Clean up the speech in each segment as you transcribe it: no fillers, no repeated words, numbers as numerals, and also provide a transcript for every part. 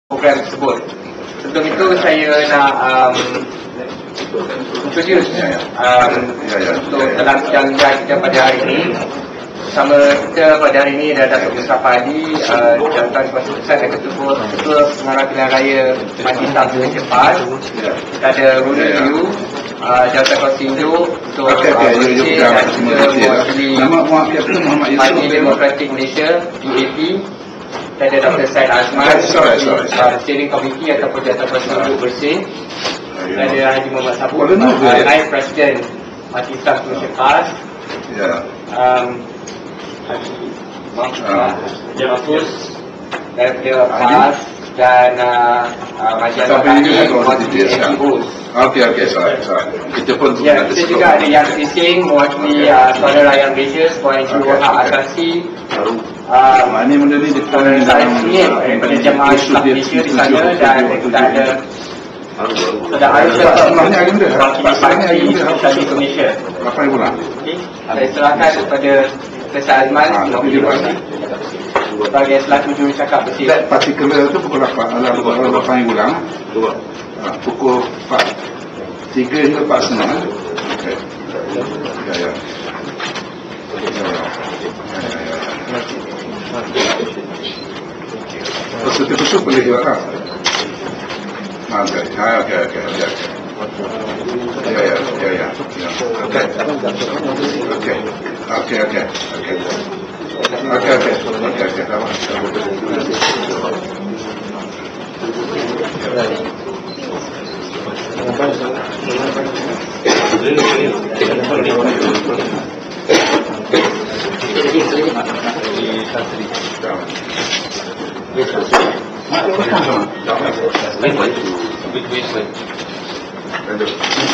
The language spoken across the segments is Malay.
program tersebut. Sebelum itu saya nak introduce untuk dalam sidang kita pada hari ini. Bersama kita pada hari ini ada Datuk Mustafa Ali, Jabatan Kuasa Besar dan Ketua Pengarah Pilihan Raya Majlis Sabtu Malaysia PAS. Kita ada Rooney Liu, Jabatan Kuasa Induk untuk Malaysia dan juga mewakili Parti Demokratik Malaysia PAP. Kita ada Dr. Syed Azman, Steering Committee ataupun Jabatan Kuasa Induk Bersih. Kita ada Haji Muhammad Sabut, Vice President Majlis Sabtu Malaysia PAS. Dia Mahfuz daripada PAS dan masyarakat kami mewakili NGO. Okey, kita pun kita juga ada Yang Sising mewakili Suara Rakyat Malaysia, Suara NGO Hak Asasi. ini benda ni Suara Rakyat Singit daripada Jemaah Islam Malaysia di sana, dan kita ada Saudara Aisyah mewakili Parti Sosialis Malaysia. Apa yang pula? Saya serahkan kepada Syed Azman sebagai selaku jurucakap bersih. Partikular tu pukul 8 yang ulang. Pukul 3 hingga 4.30. Okey. Ya. Setiap boleh juga. Okey.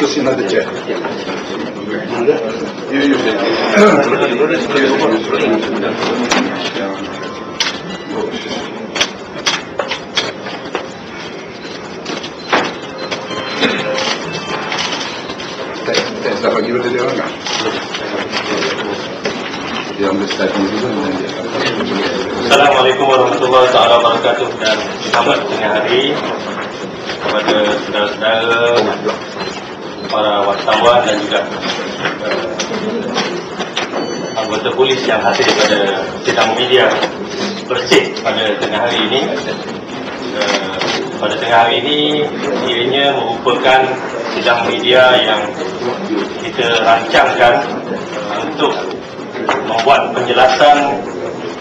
Just another chair. Tes apa kita dia orang? Dia ambil statement juga. Assalamualaikum warahmatullahi wabarakatuh dan selamat tengah hari kepada saudara-saudara, para wartawan dan juga anggota polis yang hadir pada sidang media bersih pada tengah hari ini. Pada tengah hari ini ianya merupakan sidang media yang kita rancangkan untuk membuat penjelasan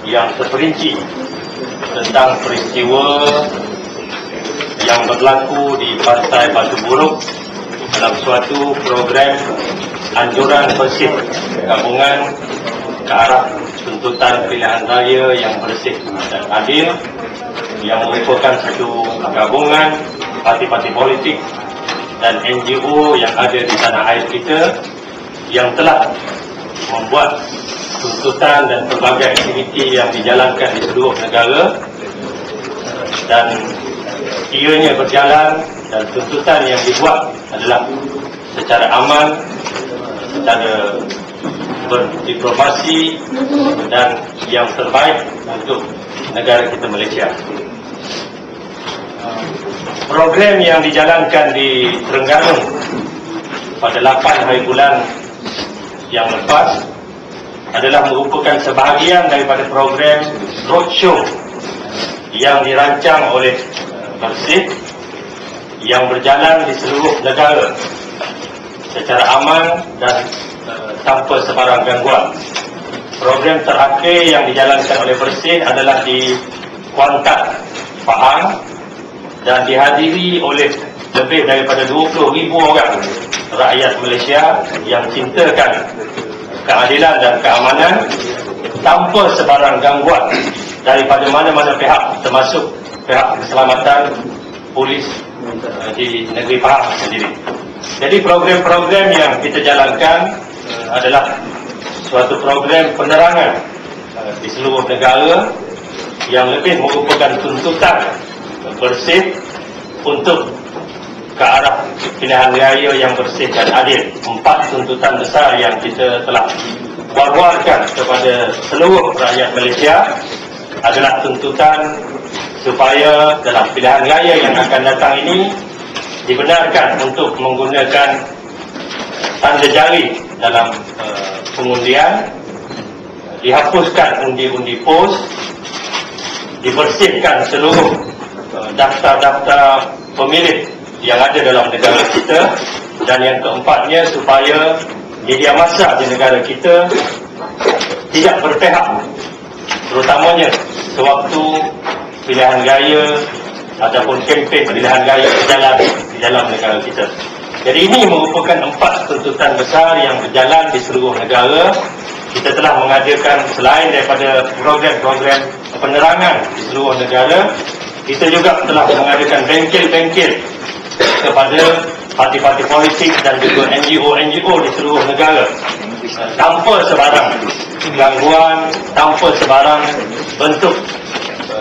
yang terperinci tentang peristiwa yang berlaku di Pantai Batu Buruk dalam suatu program anjuran bersih gabungan ke arah tuntutan pilihan raya yang bersih dan adil, yang merupakan satu gabungan parti-parti politik dan NGO yang ada di tanah air kita yang telah membuat tuntutan dan pelbagai aktiviti yang dijalankan di seluruh negara, dan ianya berjalan dan tuntutan yang dibuat adalah secara aman, secara berdiplomasi dan yang terbaik untuk negara kita Malaysia. Program yang dijalankan di Terengganu pada 8 hari bulan yang lepas adalah merupakan sebahagian daripada program roadshow yang dirancang oleh Bersih yang berjalan di seluruh negara secara aman dan tanpa sebarang gangguan. Program terakhir yang dijalankan oleh Bersih adalah di Kuantan, Pahang, dan dihadiri oleh lebih daripada 20,000 orang rakyat Malaysia yang cintakan keadilan dan keamanan tanpa sebarang gangguan daripada mana-mana pihak, termasuk pihak keselamatan polis di negeri Pahang sendiri. Jadi program-program yang kita jalankan adalah suatu program penerangan di seluruh negara yang lebih merupakan tuntutan bersih untuk ke arah pilihan raya yang bersih dan adil. 4 tuntutan besar yang kita telah war-warkan kepada seluruh rakyat Malaysia adalah tuntutan supaya dalam pilihan raya yang akan datang ini dibenarkan untuk menggunakan tanda jari dalam pengundian, dihapuskan undi-undi pos, dibersihkan seluruh daftar-daftar pemilih yang ada dalam negara kita, dan yang keempatnya supaya media massa di negara kita tidak berpihak, terutamanya sewaktu pilihan raya ataupun kempen pilihan raya berjalan di dalam negara kita. Jadi ini merupakan 4 tuntutan besar yang berjalan di seluruh negara. Kita telah mengadakan, selain daripada program-program penerangan di seluruh negara, kita juga telah mengadakan bengkel-bengkel kepada parti-parti politik dan juga NGO-NGO di seluruh negara, tanpa sebarang gangguan, tanpa sebarang bentuk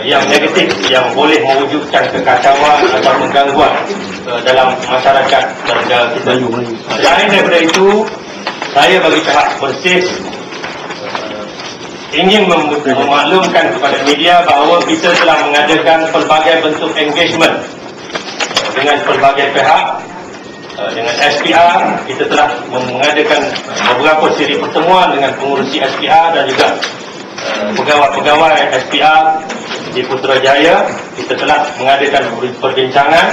yang negatif yang boleh mewujudkan kekacauan atau gangguan dalam masyarakat dan negara kita. Selain daripada itu, saya bagi pihak Bersih ingin memaklumkan kepada media bahawa kita telah mengadakan pelbagai bentuk engagement dengan pelbagai pihak. Dengan SPR, kita telah mengadakan beberapa siri pertemuan dengan pengurusi SPR dan juga pegawai-pegawai SPR di Putrajaya. Kita telah mengadakan perbincangan.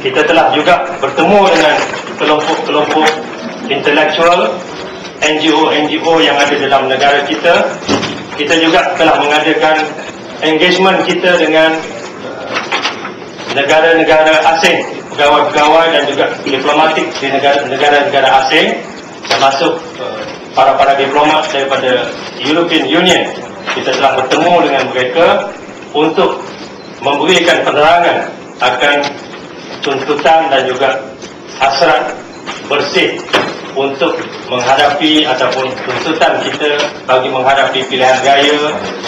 Kita telah juga bertemu dengan kelompok-kelompok intelektual, NGO-NGO yang ada dalam negara kita. Kita juga telah mengadakan engagement kita dengan negara-negara asing, pegawai-pegawai dan juga diplomatik di negara-negara asing, termasuk para diplomat daripada European Union. Kita telah bertemu dengan mereka untuk memberikan penerangan akan tuntutan dan juga hasrat Bersih untuk menghadapi ataupun tuntutan kita bagi menghadapi pilihan raya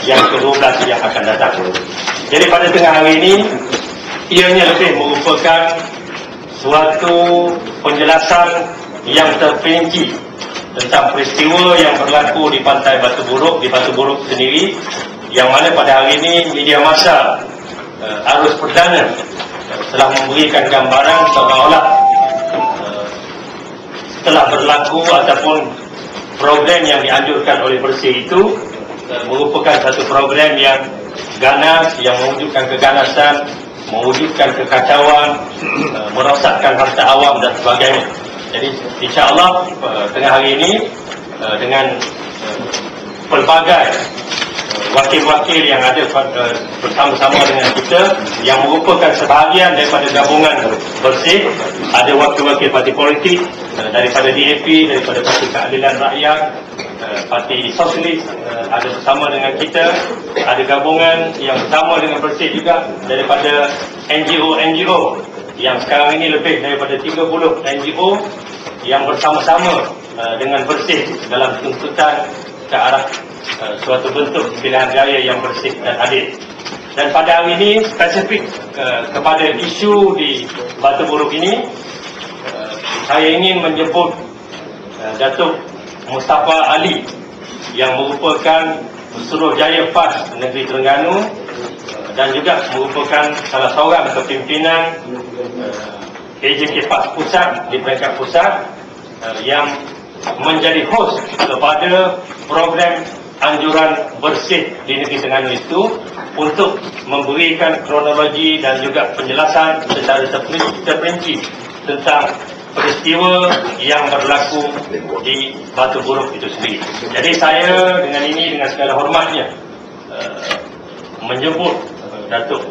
yang ke-12 yang akan datang. Jadi pada tengah hari ini, ianya lebih merupakan suatu penjelasan yang terperinci tentang peristiwa yang berlaku di Pantai Batu Buruk sendiri, yang mana pada hari ini media massa arus perdana telah memberikan gambaran seolah-olah telah berlaku ataupun program yang dianjurkan oleh Bersih itu merupakan satu program yang ganas, yang mewujudkan keganasan, mewujudkan kekacauan, merosakkan harta awam dan sebagainya. Jadi insya-Allah tengah hari ini dengan pelbagai wakil-wakil yang ada bersama-sama dengan kita, yang merupakan sebahagian daripada gabungan Bersih, ada wakil-wakil parti politik daripada DAP, daripada Parti Keadilan Rakyat, Parti Sosialis ada bersama dengan kita, ada gabungan yang bersama dengan Bersih juga daripada NGO-NGO yang sekarang ini lebih daripada 30 NGO yang bersama-sama dengan Bersih dalam tuntutan ke arah suatu bentuk pilihan raya yang bersih dan adil. Dan pada hari ini spesifik kepada isu di Batu Buruk ini, saya ingin menyebut Datuk Mustafa Ali yang merupakan Suruhjaya PAS Negeri Terengganu dan juga merupakan salah seorang kepimpinan AJK PAS Pusat di peringkat pusat yang menjadi host kepada program anjuran bersih di Negeri Terengganu itu untuk memberikan kronologi dan juga penjelasan secara terperinci tentang peristiwa yang berlaku di Batu Buruk itu sendiri. Jadi saya dengan ini, dengan segala hormatnya, menyebut Datuk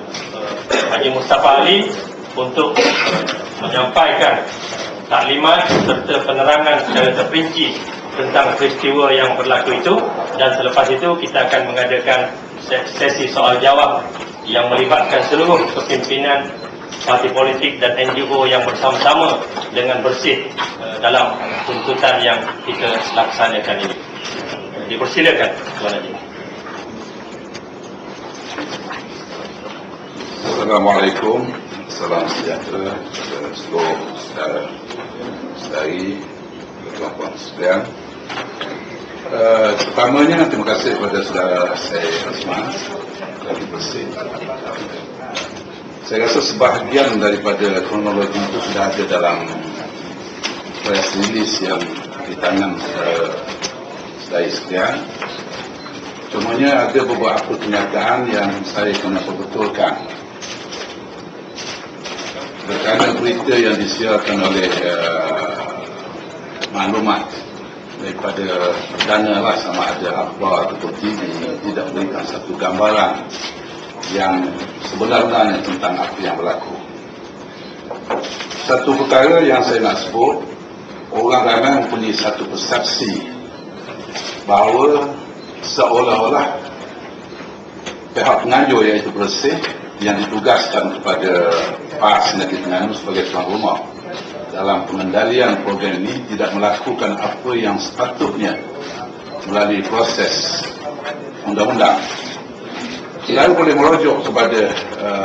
Haji Mustafa Ali untuk menyampaikan taklimat serta penerangan secara terperinci tentang peristiwa yang berlaku itu, dan selepas itu kita akan mengadakan sesi soal jawab yang melibatkan seluruh kepimpinan parti politik dan NGO yang bersama-sama dengan Bersih dalam tuntutan yang kita laksanakan ini. Dipersilakan Tuan Haji. Assalamualaikum, salam sejahtera kepada seluruh saudara-saudari, tuan-tuan sekalian. Pertamanya terima kasih kepada saudara saya Osman dari Bersih. Saya rasa sebahagian daripada kronologi itu sudah ada dalam press release yang ditangan sedaya sekalian. Cumanya ada beberapa kenyataan yang saya kena perbetulkan. Kerana berita yang disiarkan oleh maklumat daripada dana lah, sama ada akhbar atau TV, tidak memberikan satu gambaran yang sebenarnya tentang apa yang berlaku. Satu perkara yang saya nak sebut, orang ramai mempunyai satu persepsi bahawa seolah-olah pihak penganjur iaitu Bersih yang ditugaskan kepada PAS Negeri Terengganu sebagai tuan rumah dalam pengendalian program ini tidak melakukan apa yang sepatutnya melalui proses undang-undang. Saudara boleh merujuk kepada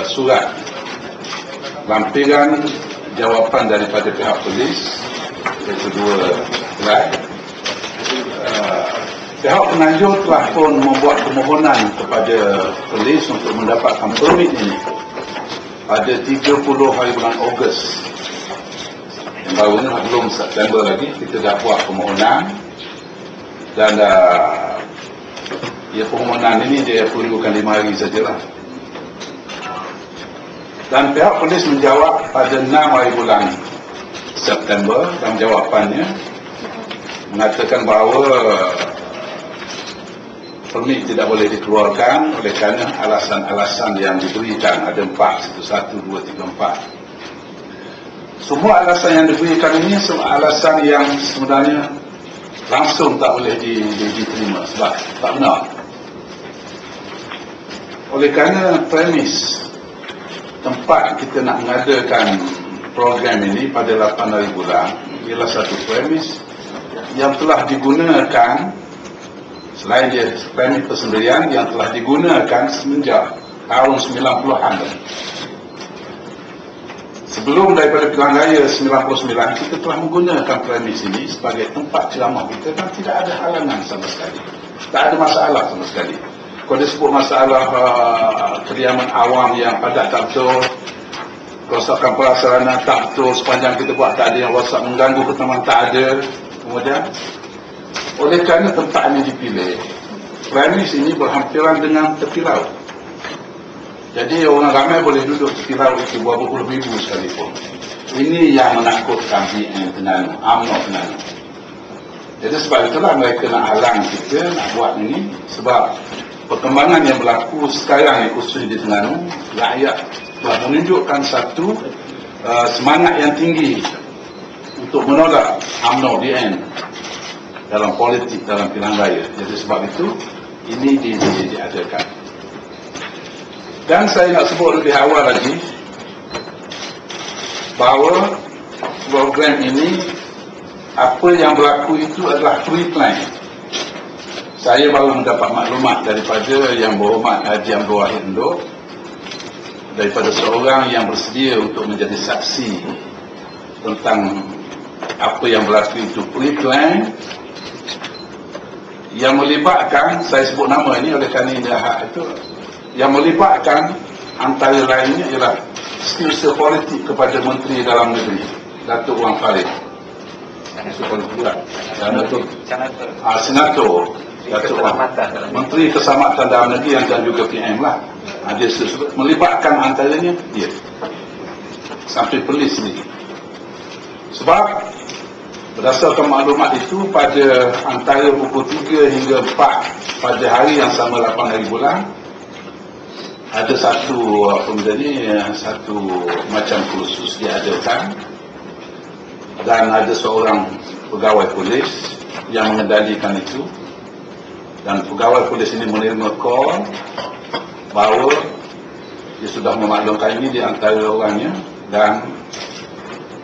surat lampiran jawapan daripada pihak polis iaitu 2 slide. Pihak penganjur telah pun membuat permohonan kepada polis untuk mendapatkan permit ini pada 30 hari bulan Ogos. Baru ni belum September lagi, kita dah buat permohonan dan permohonan ini dia perlukan 5 hari sajalah. Dan pihak polis menjawab pada 6 hari bulan September dalam jawapannya mengatakan bahawa permit tidak boleh dikeluarkan oleh kerana alasan-alasan yang diberikan ada 4, 1, 2, 3, 4. Semua alasan yang diberikan ini semua alasan yang sebenarnya langsung tak boleh diterima sebab tak benar. Oleh kerana premis tempat kita nak mengadakan program ini pada 8 hari bulan ialah satu premis yang telah digunakan, selain dia premis persendirian yang telah digunakan semenjak tahun 90-an. Sebelum daripada pilihan raya 99, kita telah menggunakan premis ini sebagai tempat ceramah kita dan tidak ada halangan sama sekali. Tak ada masalah sama sekali. Kalau dia sebut masalah kediaman awam yang padat tak betul, kerosakan prasarana tak betul, sepanjang kita buat tak ada yang rosak mengganggu ketenangan tak ada. Kemudian, oleh kerana tempat ini dipilih, premis ini berhampiran dengan tepi laut. Jadi orang ramai boleh duduk tepi laut itu berapa puluh ribu sekalipun. Ini yang menakutkan BN Terengganu, UMNO Terengganu. Jadi sebab itulah mereka nak halang kita nak buat ini, sebab perkembangan yang berlaku sekarang ni khusus di Terengganu, rakyat telah menunjukkan satu semangat yang tinggi untuk menolak UMNO BN dalam politik, dalam pilihan raya. Jadi sebab itu ini diadakan. Dan saya nak sebut lebih awal lagi bahawa program ini, apa yang berlaku itu adalah pre-plan. Saya baru mendapat maklumat daripada Yang Berhormat Haji Abdul Wahid Ndok, daripada seorang yang bersedia untuk menjadi saksi tentang apa yang berlaku itu pre-plan, yang melibatkan, saya sebut nama ini oleh kerana ini hak itu, yang melibatkan antara lainnya ialah setiausaha politik kepada Menteri Dalam Negeri Datuk Wan Farid, Senator Datuk Menteri Keselamatan Dalam Negeri dan juga PM lah. Dia melibatkan antaranya dia sampai polis ni. Sebab berdasarkan maklumat itu pada antara pukul 3 hingga 4 pada hari yang sama 8 hari bulan, ada satu satu macam kursus diadakan dan ada seorang pegawai polis yang mengendalikan itu, dan pegawai polis ini menerima call bahawa dia sudah memaklumkan ini di antara orangnya dan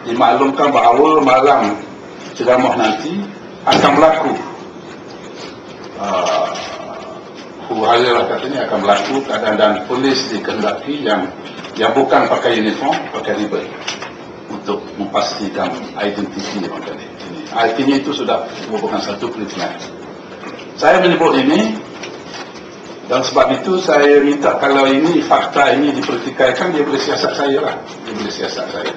dimaklumkan bahawa malam ceramah nanti akan berlaku huru-hara lah katanya akan berlaku keadaan, dan polis dikehendaki yang bukan pakai uniform, pakai ribbon untuk memastikan identiti orang tadi. Artinya itu sudah merupakan satu perintah. Saya menyebut ini dan sebab itu saya minta kalau ini fakta ini dipertikaikan, dia boleh siasat saya lah. Dia boleh siasat saya.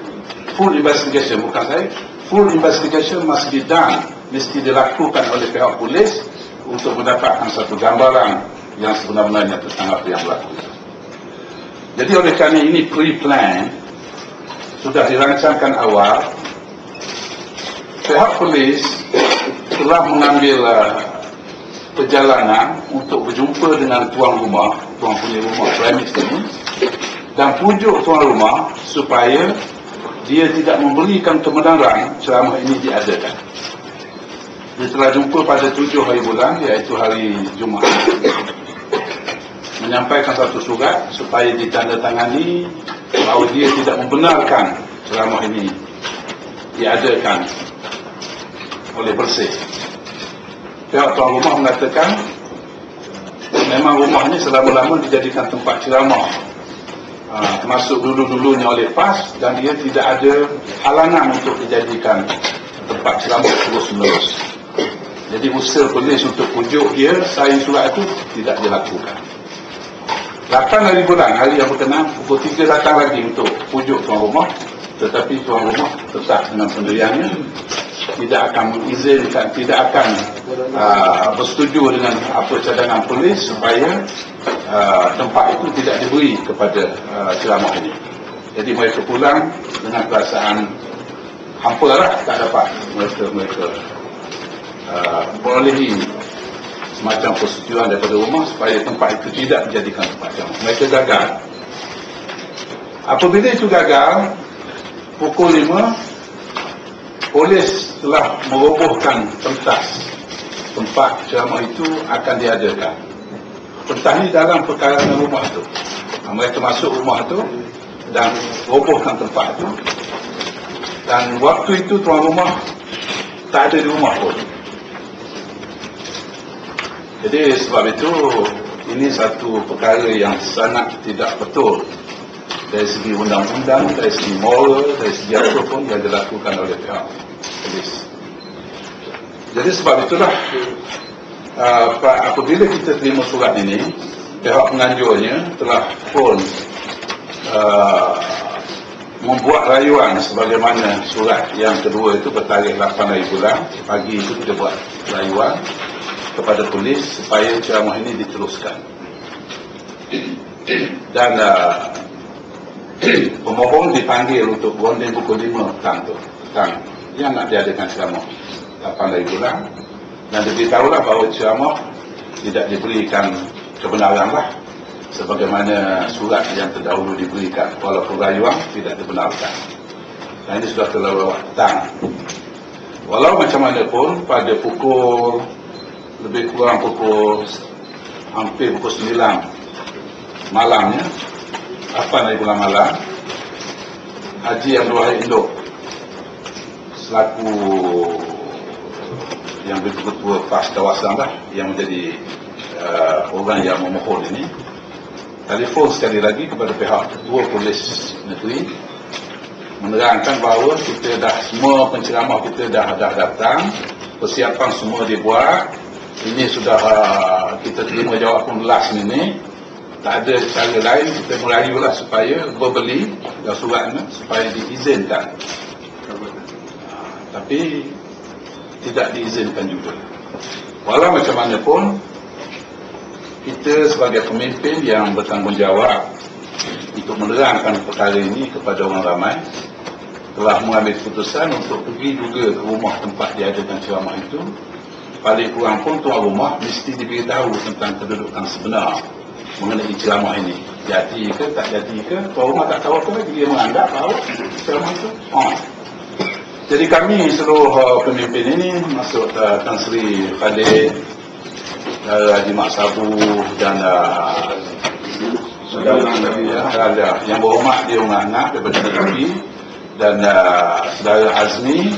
Full investigation, bukan saya. Full investigation must be done. Mesti dilakukan oleh pihak polis untuk mendapatkan satu gambaran yang sebenar-benarnya tentang apa yang berlaku. Jadi oleh kerana ini pre-plan, sudah dirancangkan awal, pihak polis telah mengambil perjalanan untuk berjumpa dengan tuan rumah, tuan punya rumah premis ini, dan pujuk tuan rumah supaya dia tidak memberikan kebenaran ceramah ini diadakan. Dia telah jumpa pada 7 hari bulan, iaitu hari Jumaat, menyampaikan satu surat supaya ditandatangani bahawa dia tidak membenarkan ceramah ini diadakan oleh bersih. Pihak tuan rumah mengatakan memang rumah ini selama-lama dijadikan tempat ceramah, termasuk dulu-dulunya oleh PAS, dan dia tidak ada halangan untuk dijadikan tempat ceramah terus-menerus. Jadi usaha polis untuk pujuk dia sign surat itu tidak dilakukan. 8 hari bulan, hari yang berkenaan, pukul 3 datang lagi untuk pujuk tuan rumah, tetapi tuan rumah tetap dengan pendiriannya, tidak akan mengizinkan, tidak akan bersetuju dengan apa cadangan polis supaya tempat itu tidak diberi kepada ceramah ini. Jadi mereka pulang dengan perasaan hampa lah, tak dapat mereka berolehi semacam persetujuan daripada rumah supaya tempat itu tidak dijadikan tempat ceramah. Mereka gagal. Apabila itu gagal, pukul 5, polis telah merobohkan pentas tempat ceramah itu akan diadakan. Pentas ini dalam perkarangan rumah itu. Mereka masuk rumah itu dan robohkan tempat itu. Dan waktu itu tuan rumah tak ada di rumah pun. Jadi sebab itu ini satu perkara yang sangat tidak betul dari segi undang-undang, dari segi moral, dari segi apa pun yang dilakukan oleh pihak polis. Jadi sebab itulah apabila kita terima surat ini, pihak penganjurnya telah pun membuat rayuan sebagaimana surat yang kedua itu bertarikh 8 hari bulan. Pagi itu kita buat rayuan kepada polis supaya ceramah ini diteruskan. Dan pemohon dipanggil untuk bonding pukul 5 petang tu. Yang nak diadakan ceramah 8 hari bulan, dan diberitahulah bahawa ceramah tidak diberikan kebenaran lah sebagaimana surat yang terdahulu diberikan, walaupun rayuan tidak dibenarkan. Dan ini sudah terlalu petang. Walau macam mana pun, pada pukul lebih kurang hampir pukul 9 malamnya, 8 hari bulan malam, Haji Abdul Wahid Induk selaku yang ketua PAS kawasan lah, yang menjadi orang yang memohon ini, telefon sekali lagi kepada pihak ketua polis negeri menerangkan bahawa kita dah, semua penceramah kita dah datang, persiapan semua dibuat. Ini sudah kita terima jawab pun last minute, tak ada cara lain, kita merayulah supaya berbeli dan suratnya supaya diizinkan. Tapi tidak diizinkan juga. Walau macam mana pun, kita sebagai pemimpin yang bertanggungjawab untuk menerangkan perkara ini kepada orang ramai, telah mengambil keputusan untuk pergi juga ke rumah tempat diadakan ceramah itu. Paling kurang pun tuan rumah mesti diberitahu tentang kedudukan sebenar mengenai ceramah ini. Jadi ke tak jadi ke, tuan rumah tak tahu apa, dia menganggap bahawa ceramah itu Jadi kami seluruh pemimpin ini, masuk Tan Sri Khalid, Haji Mak Sabu, dan saudara yang berhormat di rumah anak daripada negeri, dan saudara Azmi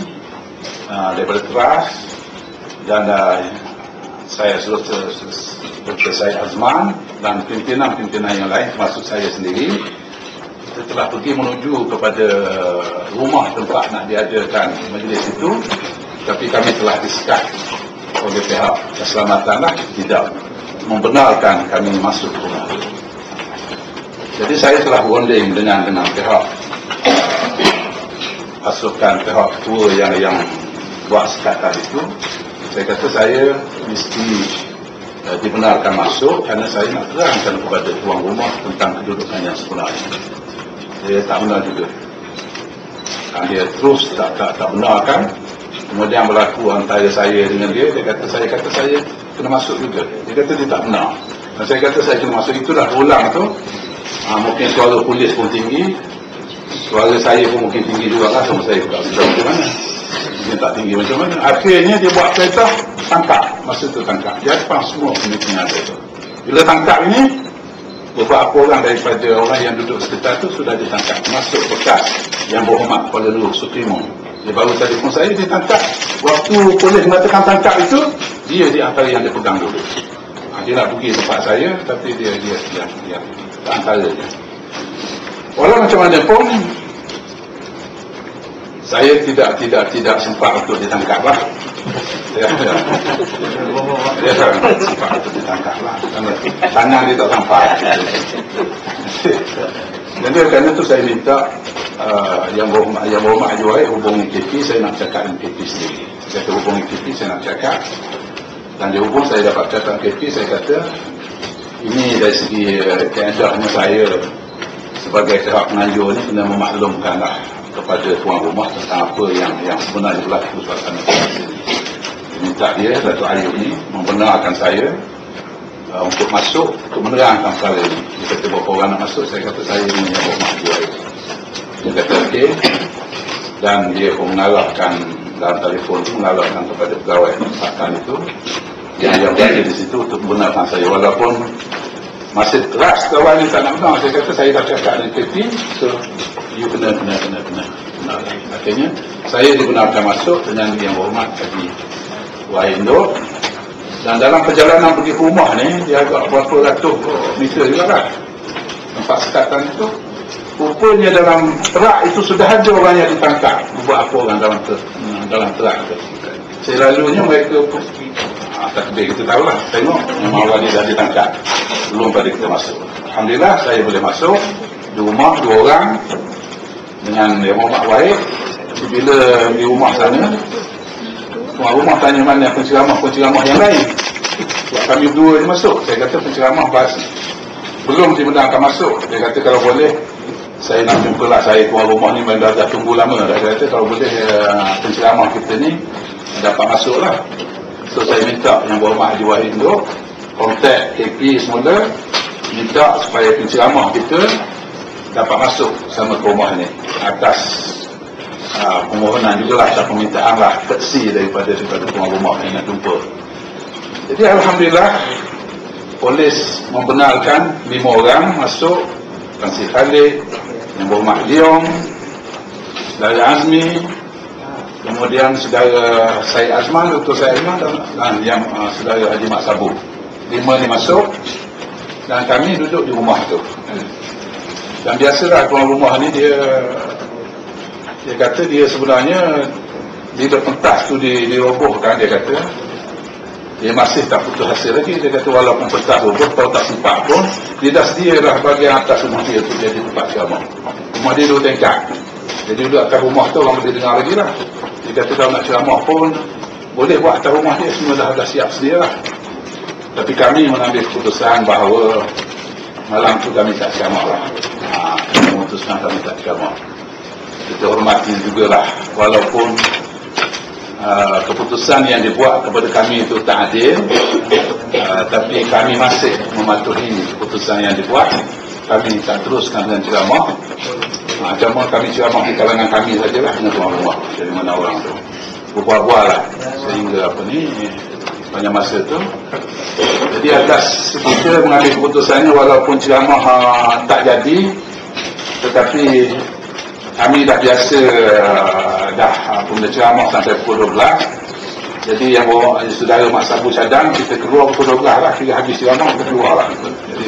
daripada Teras, dan saya Dr. Syed Azman, dan pimpinan-pimpinan yang lain termasuk saya sendiri. Kita telah pergi menuju kepada rumah tempat nak diadakan majlis itu, tapi kami telah disekat oleh pihak keselamatan lah, tidak membenarkan kami masuk rumah. Jadi saya telah bonding dengan pihak pasukan pihak ketua yang buat sekatan itu. Saya kata saya mesti dibenarkan masuk kerana saya nak terangkan kepada tuan rumah tentang kedudukan yang sebenarnya. Dia tak benar juga. Dan dia terus tak benarkan. Kemudian berlaku antara saya dengan dia kata saya kena masuk juga. Dia kata dia tak benar. Dan saya kata saya kena masuk, itulah ulang tu. Mungkin suara polis pun tinggi, suara saya pun mungkin tinggi juga lah, sama saya tak sedar macam mana. Mungkin tak tinggi macam mana. Akhirnya dia buat kereta, tangkap. Masa tu tangkap. Dia depan semua pemimpin ada tu. Bila tangkap ini, beberapa orang daripada orang yang duduk sekitar tu sudah ditangkap. Masuk bekas yang berhormat Kuala Lumpur Supremo. Dia baru telefon saya, dia tangkap. Waktu polis mengatakan tangkap itu, dia di antara yang dia pegang dulu. Dia nak pergi tempat saya, tapi dia antara dia. Walau macam mana pun, saya tidak sempat untuk ditangkap lah. Dia sempat untuk ditangkap lah. Tangan dia tak sampai. Jadi kerana itu saya minta yang berhormat Haji Wahid hubungi KP, saya nak cakap dengan KP sendiri. Saya hubungi KP, saya nak cakap. Dan dia hubung, saya dapat cakap KP, saya kata ini dari segi keadaannya saya sebagai pihak penganjur ni kena memaklumkan lah kepada tuan rumah tentang apa yang sebenarnya berlaku suasana ini. Minta dia, Datuk Ayub ni membenarkan saya untuk masuk, untuk menerangkan perkara ini. Dia kata berapa orang nak masuk, saya kata saya ini yang berhormat Haji Wahid. Dia kata okey, dan dia pun mengarahkan dalam telefon itu, mengarahkan kepada pegawai pesakkan itu yang berada di situ untuk membenarkan saya. Walaupun masih keras kawan ni tak nak benar, saya kata saya dah cakap dengan KP, so you kena. Akhirnya saya dibenarkan masuk dengan yang berhormat Haji Wahid. Dan dalam perjalanan pergi ke rumah ni, dia agak berapa ratus meter juga kan, tempat sekatan itu. Rupanya dalam terak itu sudah ada orang yang ditangkap, beberapa orang dalam terak itu. Selalunya mereka takbir, kita tahulah, tengok memang orang dia dah ditangkap belum pada kita masuk. Alhamdulillah saya boleh masuk di rumah 2 orang dengan Yang Berhormat Wahid. Bila di rumah sana, tuan rumah tanya mana penceramah yang lain. Sebab kami 2 ni masuk. Saya kata penceramah belum dibenarkan masuk. Dia kata kalau boleh saya nak jumpalah, saya tuan rumah ni dah tunggu lama. Dia kata kalau boleh penceramah kita ni dapat masuk lah. So saya minta Yang Berhormat Haji Wahid untuk kontak KP semula, minta supaya penceramah kita dapat masuk sama ke rumah ni atas permohonan juga lah, atas permintaan lah, teksi daripada tuan rumah yang nak jumpa. Jadi alhamdulillah polis membenarkan 5 orang masuk, Tan Sri Khalid, Yang Berhormat Leong, Saudara Azmi, kemudian saudara Syed Azman, Dr. Syed Azman, dan yang saudara Haji Mat Sabu. 5 ni masuk dan kami duduk di rumah tu. Dan biasalah tuan rumah ni dia kata dia sebenarnya bila pentas tu dirobohkan, dia kata dia masih tak putus hasil lagi. Dia kata walaupun pentas roboh, kalau tak sempat pun dia dah sedialah bahagian atas rumah dia tu jadi tempat ceramah. Rumah dia 2 tingkat, jadi duduk atas rumah tu orang boleh dengar lagi lah. Dia kata kalau nak ceramah pun boleh buat atas rumah dia, semua dah siap sedia lah. Tapi kami mengambil keputusan bahawa malam tu kami tak ceramah lah. Kami memutuskan kami tak ceramah. Kita hormati jugalah, walaupun keputusan yang dibuat kepada kami itu tak adil, tapi kami masih mematuhi keputusan yang dibuat. Kami tak teruskan dengan ceramah. Ceramah kami ceramah di kalangan kami sajalah dengan tuan rumah. Dari mana orang tu berbual-bual lah sehingga banyak masa tu. Jadi atas kita mengambil keputusannya, walaupun ceramah tak jadi, tetapi kami dah biasa punya ceramah sampai pukul 12. Jadi yang saudara Mak Sabu cadang, kita keluar pukul 12 lah, kita habis ceramah kita keluar lah. Jadi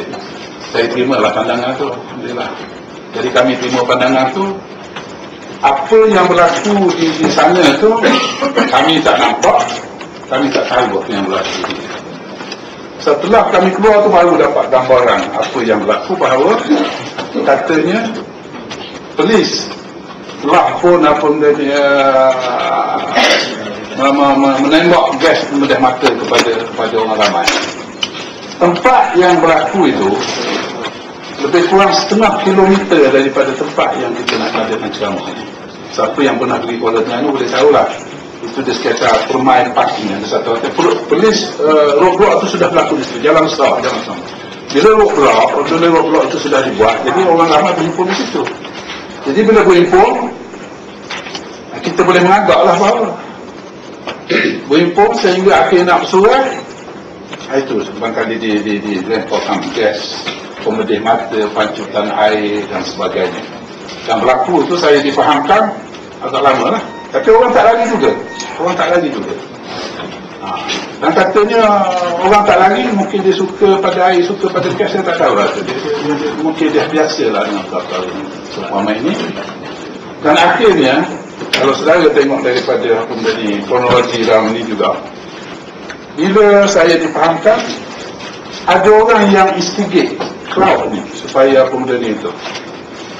saya terima lah pandangan tu, alhamdulillah. Jadi kami terima pandangan tu. Apa yang berlaku di sana tu kami tak nampak, Kami tak tahu apa yang berlaku. Setelah kami keluar tu baru dapat gambaran apa yang berlaku, bahawa katanya polis telah pun menembak gas membedah mata kepada orang ramai. Tempat yang berlaku itu lebih kurang setengah kilometer daripada tempat yang kita nak adakan ceramah ini. Siapa yang pernah pergi Kuala Terengganu boleh tahulah, itu di sekitar Permai Parking, ada satu hotel. Polis roadblock itu sudah berlaku di situ, jalan besar. Bila roadblock itu sudah dibuat, jadi orang ramai berhimpun di situ. Jadi bila berhimpun, kita boleh mengagaklah bahawa berhimpun sehingga akhirnya nak bersurat, itu barangkali dilemparkan gas pemedih mata, pancutan air dan sebagainya. Yang berlaku itu saya difahamkan agak lama lah, tapi orang tak lari juga. Dan katanya orang tak lari, mungkin dia suka pada air, suka pada gas, saya tak tahu lah. Mungkin dia biasa lah dengan perkara seumpama ini. Dan akhirnya, kalau saudara tengok daripada kronologi dalam ini juga, bila saya difahamkan, ada orang yang instigate crowd ni supaya benda ni itu.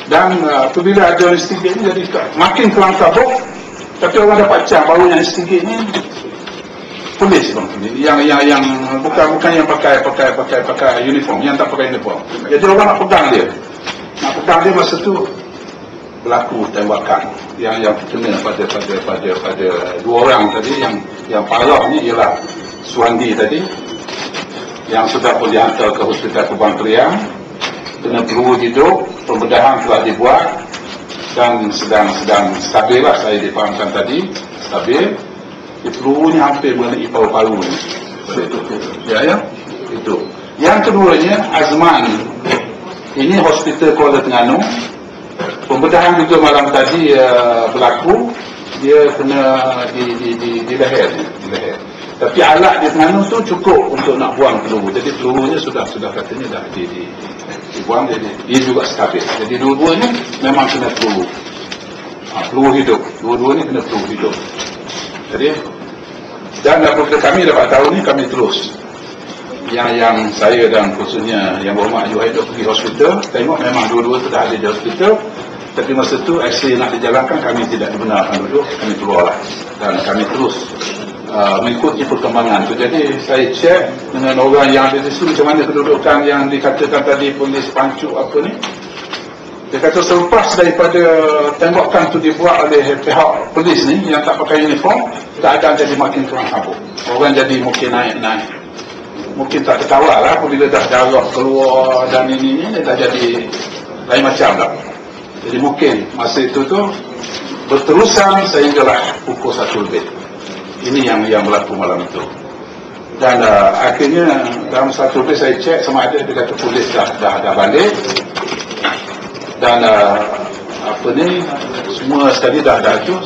Dan apabila ada orang instigate ni, jadi makin kelam kabut. Tapi orang dapat cam bahawa yang instigate ni polis bang, yang bukan yang pakai uniform, yang tak pakai uniform. Jadi orang nak pegang dia, masa tu berlaku tembakan yang kena pada dua orang tadi. Yang parah ni ialah Suhandi tadi, yang sudah pun dihantar ke hospital Kubang Periang, kena peluru hidup, pembedahan telah dibuat dan sedang stabil lah, saya difahamkan tadi, stabil. Pelurunya hampir mengenai paru-paru ni. Ya, itu. Yang keduanya, Azman. Ini hospital Kuala Terengganu. Pembedahan juga malam tadi berlaku. Dia kena di leher. Tapi alat di Terengganu tu cukup untuk nak buang peluru. Jadi pelurunya sudah katanya dah dibuang. Dia juga stabil. Jadi dua-duanya memang kena peluru. Peluru hidup. Dua-duanya kena peluru hidup. Jadi, dan apabila kami dapat tahu ni, kami terus yang saya dan khususnya yang berhormat Haji Wahidul pergi hospital, tengok memang dua-dua sudah ada di hospital. Tapi masa tu X-ray nak dijalankan, kami tidak dibenarkan duduk, kami keluarlah. Dan kami terus mengikuti perkembangan tu. Jadi saya cek dengan orang yang ada di situ, macam mana kedudukan yang dikatakan tadi polis pancu apa ni. Dia kata selepas daripada tembakan tu dibuat oleh pihak polis ni yang tak pakai uniform, keadaan jadi makin kurang kabut. Orang jadi mungkin naik-naik. Mungkin tak terkawal lah, apabila dah darah keluar dan ini dah jadi lain macam lah. Jadi mungkin masa itu tu berterusan sehinggalah pukul 1 lebih. Ini yang berlaku malam itu. Dan akhirnya dalam 1 lebih saya cek sama ada dia kata polis dah balik. Dan semua sekali dah acus.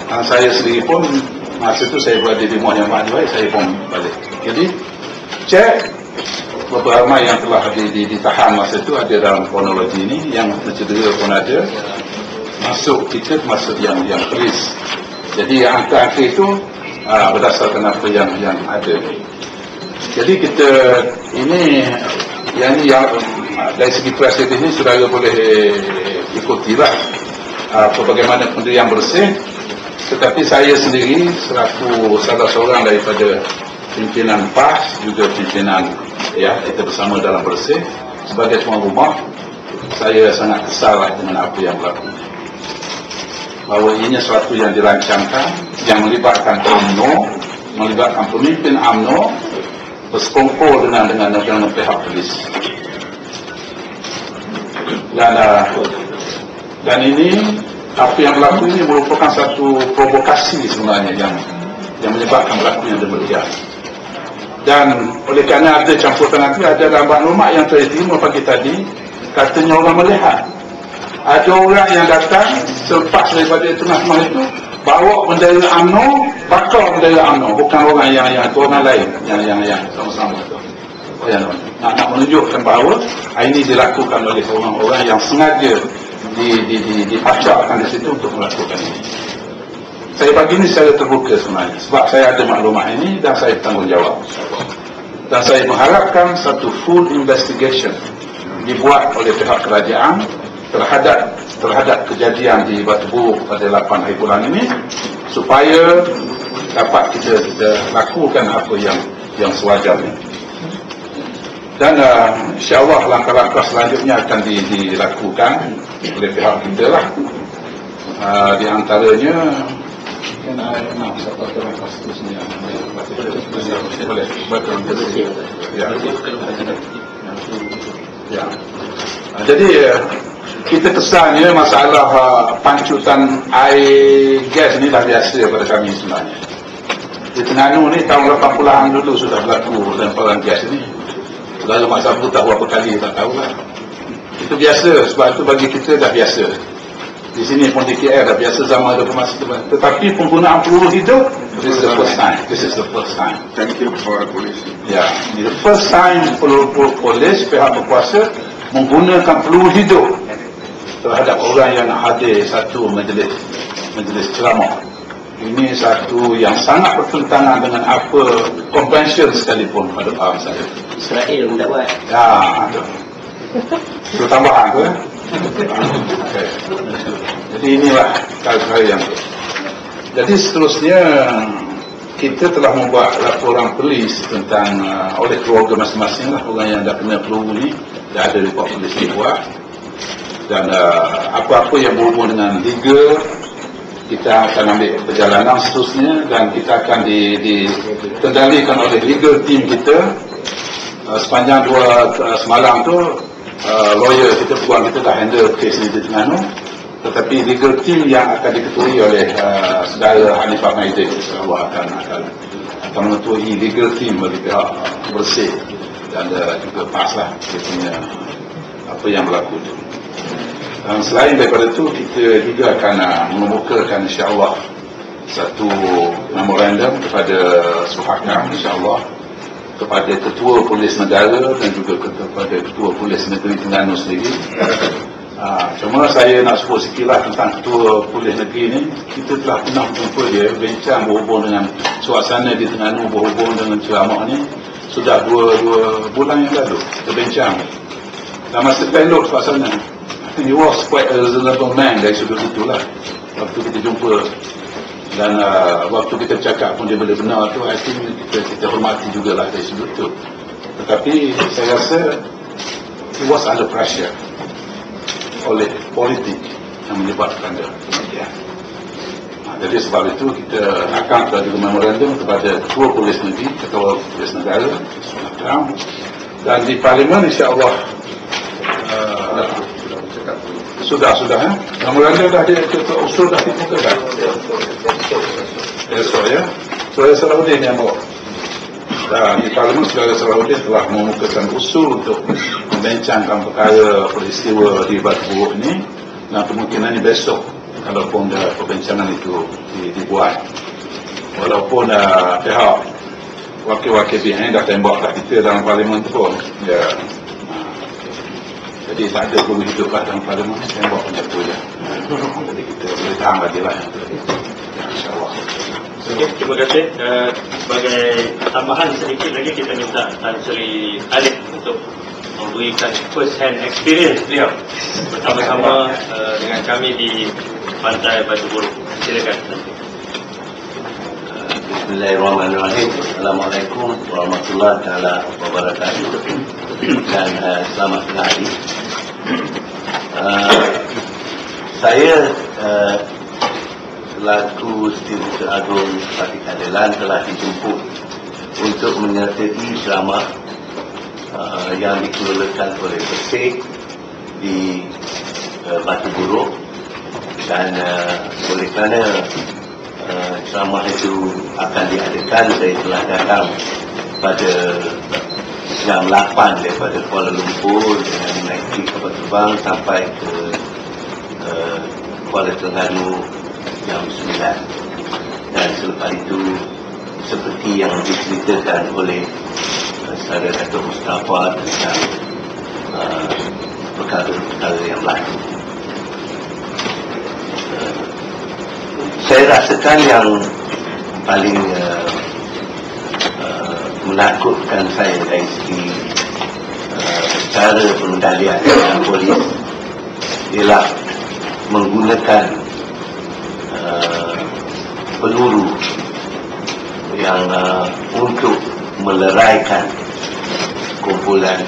Dan saya sendiri pun masa itu saya berada di rumah yang baik, saya pun balik. Jadi cek beberapa ramai yang telah ditahan masa itu ada dalam kronologi ini, yang tercedera pun ada, kita masuk yang polis. Jadi angka-angka itu berdasarkan apa yang ada. Jadi kita ini yang dari segi presiden ini saudara boleh ikutilah bagaimana pendirian bersih. Tetapi saya sendiri selaku salah seorang daripada pimpinan PAS, juga pimpinan kita bersama dalam bersih, sebagai tuan rumah, saya sangat kesal dengan apa yang berlaku. Bahawa ini sesuatu yang dirancangkan, yang melibatkan UMNO, melibatkan pemimpin UMNO, bersekongkol dengan pihak polis. Dan ini apa yang berlaku ini merupakan satu provokasi sebenarnya yang menyebabkan berlakunya demikian. Dan oleh kerana ada campur tangan itu, ada gambar maklumat yang saya terima pagi tadi, katanya orang melihat ada orang yang datang selepas daripada tengah malam itu bawa bendera UMNO, bakar bendera UMNO, bukan orang yang orang lain yang sama-sama itu. Nak menunjukkan bahawa ini dilakukan oleh orang-orang yang sengaja dipacakkan di situ untuk melakukan ini. Saya bagi ini secara terbuka sebenarnya, sebab saya ada maklumat ini dan saya tanggungjawab. Dan saya mengharapkan satu full investigation dibuat oleh pihak kerajaan terhadap kejadian di Batu Buruk pada 8 hari bulan ini, supaya dapat kita lakukan apa yang sewajarnya. Dan insyaAllah langkah-langkah selanjutnya akan dilakukan oleh pihak kita lah. Di antaranya boleh. Ya. Jadi kita kesannya masalah pancutan air gas ni dah biasa pada kami sebenarnya. Di Terengganu ni tahun 80-an dulu sudah berlaku lemparan gas ni. Lalu masa aku tahu berapa kali tak tahu lah. Itu biasa, sebab itu bagi kita dah biasa. Di sini pun di KL dah biasa zaman reformasi. Tetapi penggunaan peluru hidup, this is the first time. This is the first time. Thank you for police. Ya, ini the first time polis pihak berkuasa menggunakan peluru hidup terhadap orang yang hadir satu majlis ceramah. Ini satu yang sangat bertentangan dengan apa convention sekalipun pada faham saya. Israel pun tak buat. Ya, ada. Itu tambahan tu. Okay. Jadi inilah cara yang. Jadi seterusnya kita telah membuat laporan polis tentang oleh keluarga masing-masing lah orang yang dah kena peluru ni, dah ada report polis dibuat. Dan apa-apa yang berhubung dengan legal, kita akan ambil perjalanan seterusnya dan kita akan dikendalikan oleh legal team kita. Sepanjang semalam tu lawyer kita, peguam kita dah handle kes ni di Terengganu, tetapi legal team yang akan diketuai oleh saudara Hanifah Maidin insya-Allah akan mengetuai legal team bagi pihak bersih dan juga pas lah dia punya apa yang berlaku tu. Dan selain daripada itu, kita juga akan mengemukakan insya-Allah satu memorandum kepada Suhakam insya-Allah, kepada Ketua Polis Negara dan juga kepada Ketua Polis Negeri Terengganu sendiri. Cuma saya nak sebut sikitlah tentang Ketua Polis Negeri ni. Kita telah pernah jumpa dia, bincang berhubung dengan suasana di Terengganu, berhubung dengan ceramah ni. Sudah dua bulan yang lalu kita bincang. Dan masa elok suasana. He was quite a reasonable man dari sudut itulah waktu kita jumpa. Dan waktu kita cakap pun dia boleh benar tu, I think kita hormati jugalah dari sudut tu. Tetapi saya rasa he was under pressure oleh politik yang menyebabkan dia kemudian. Jadi sebab itu kita akan juga memorandum kepada Ketua Polis Negeri, Ketua Polis Negara dan di Parlimen insya-Allah sudah memorandum dah dia usul dah dimukakan. Esok ya. Saudara Salahuddin yang bawa. Dan di Parlimen Saudara Salahuddin telah memukakan usul untuk membincangkan perkara peristiwa di Batu Buruk ni, dan kemungkinan ni besok kalaupun perbincangan itu dibuat. Walaupun pihak wakil-wakil BN dah tembak kat kita dalam Parlimen tu pun ya. Jadi tak ada perlu hidup dalam Parlimen, tembak macam tu je. Jadi kita boleh tahan lagi lah. InsyaAllah. Okay, terima kasih. Sebagai tambahan sedikit lagi, kita minta Tan Sri Alif untuk memberikan first hand experience beliau bersama-sama dengan kami di Pantai Batu Buruk. Silakan. Bismillahirrahmanirrahim. Assalamualaikum warahmatullahi wabarakatuh. Dan selamat tengah hari. Saya selaku Setiausaha Agung Parti Keadilan telah dijemput untuk menyertai ceramah yang dikelolakan oleh Persik di Batu Buruk, dan oleh kerana ceramah itu akan diadakan, saya telah datang pada jam 8 daripada Kuala Lumpur dengan naik kapal terbang sampai ke Kuala Terengganu jam 9. Dan selepas itu, seperti yang diceritakan oleh saudara Datuk Mustafa tentang perkara-perkara yang berlaku, Saya rasakan yang paling menakutkan saya dari segi cara pengendalian polis ialah menggunakan peluru yang untuk meleraikan kumpulan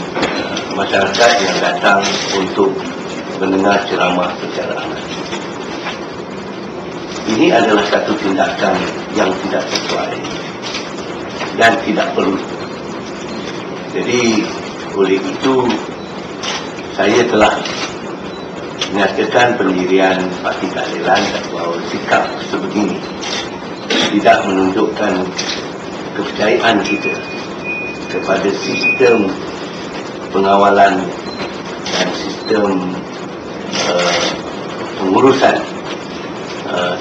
masyarakat yang datang untuk mendengar ceramah secara aman. Ini adalah satu tindakan yang tidak sesuai dan tidak perlu. Jadi oleh itu saya telah menyatakan pendirian Parti Keadilan bahawa sikap sebegini tidak menunjukkan kepercayaan kita kepada sistem pengawalan dan sistem pengurusan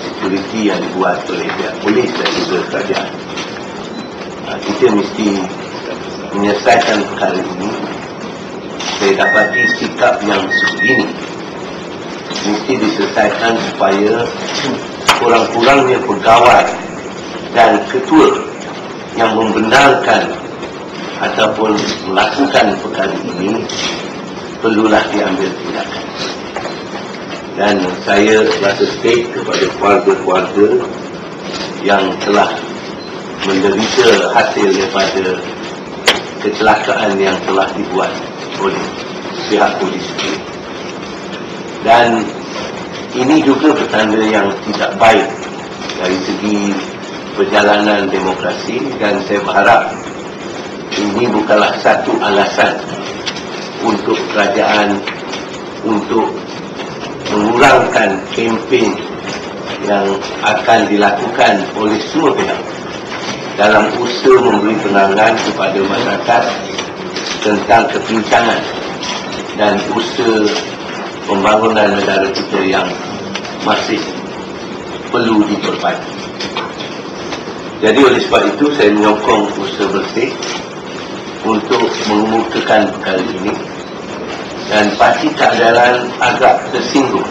security yang dibuat oleh pihak polis dan juga kerajaan. Kita mesti menyelesaikan perkara ini. Saya dapati sikap yang sebegini mesti diselesaikan supaya kurang-kurangnya pegawai dan ketua yang membenarkan ataupun melakukan perkara ini perlulah diambil tindakan. Dan saya rasa state kepada keluarga-keluarga yang telah menderita hasil daripada kecelakaan yang telah dibuat oleh pihak polis. Dan ini juga pertanda yang tidak baik dari segi perjalanan demokrasi, dan saya berharap ini bukanlah satu alasan untuk kerajaan untuk mengurangkan kempen yang akan dilakukan oleh semua pihak dalam usaha memberi penerangan kepada masyarakat tentang kepincangan dan usaha pembangunan negara kita yang masih perlu diperbaiki. Jadi oleh sebab itu saya menyokong usaha bersih untuk mengemukakan perkara ini, dan Parti Keadilan agak tersinggung.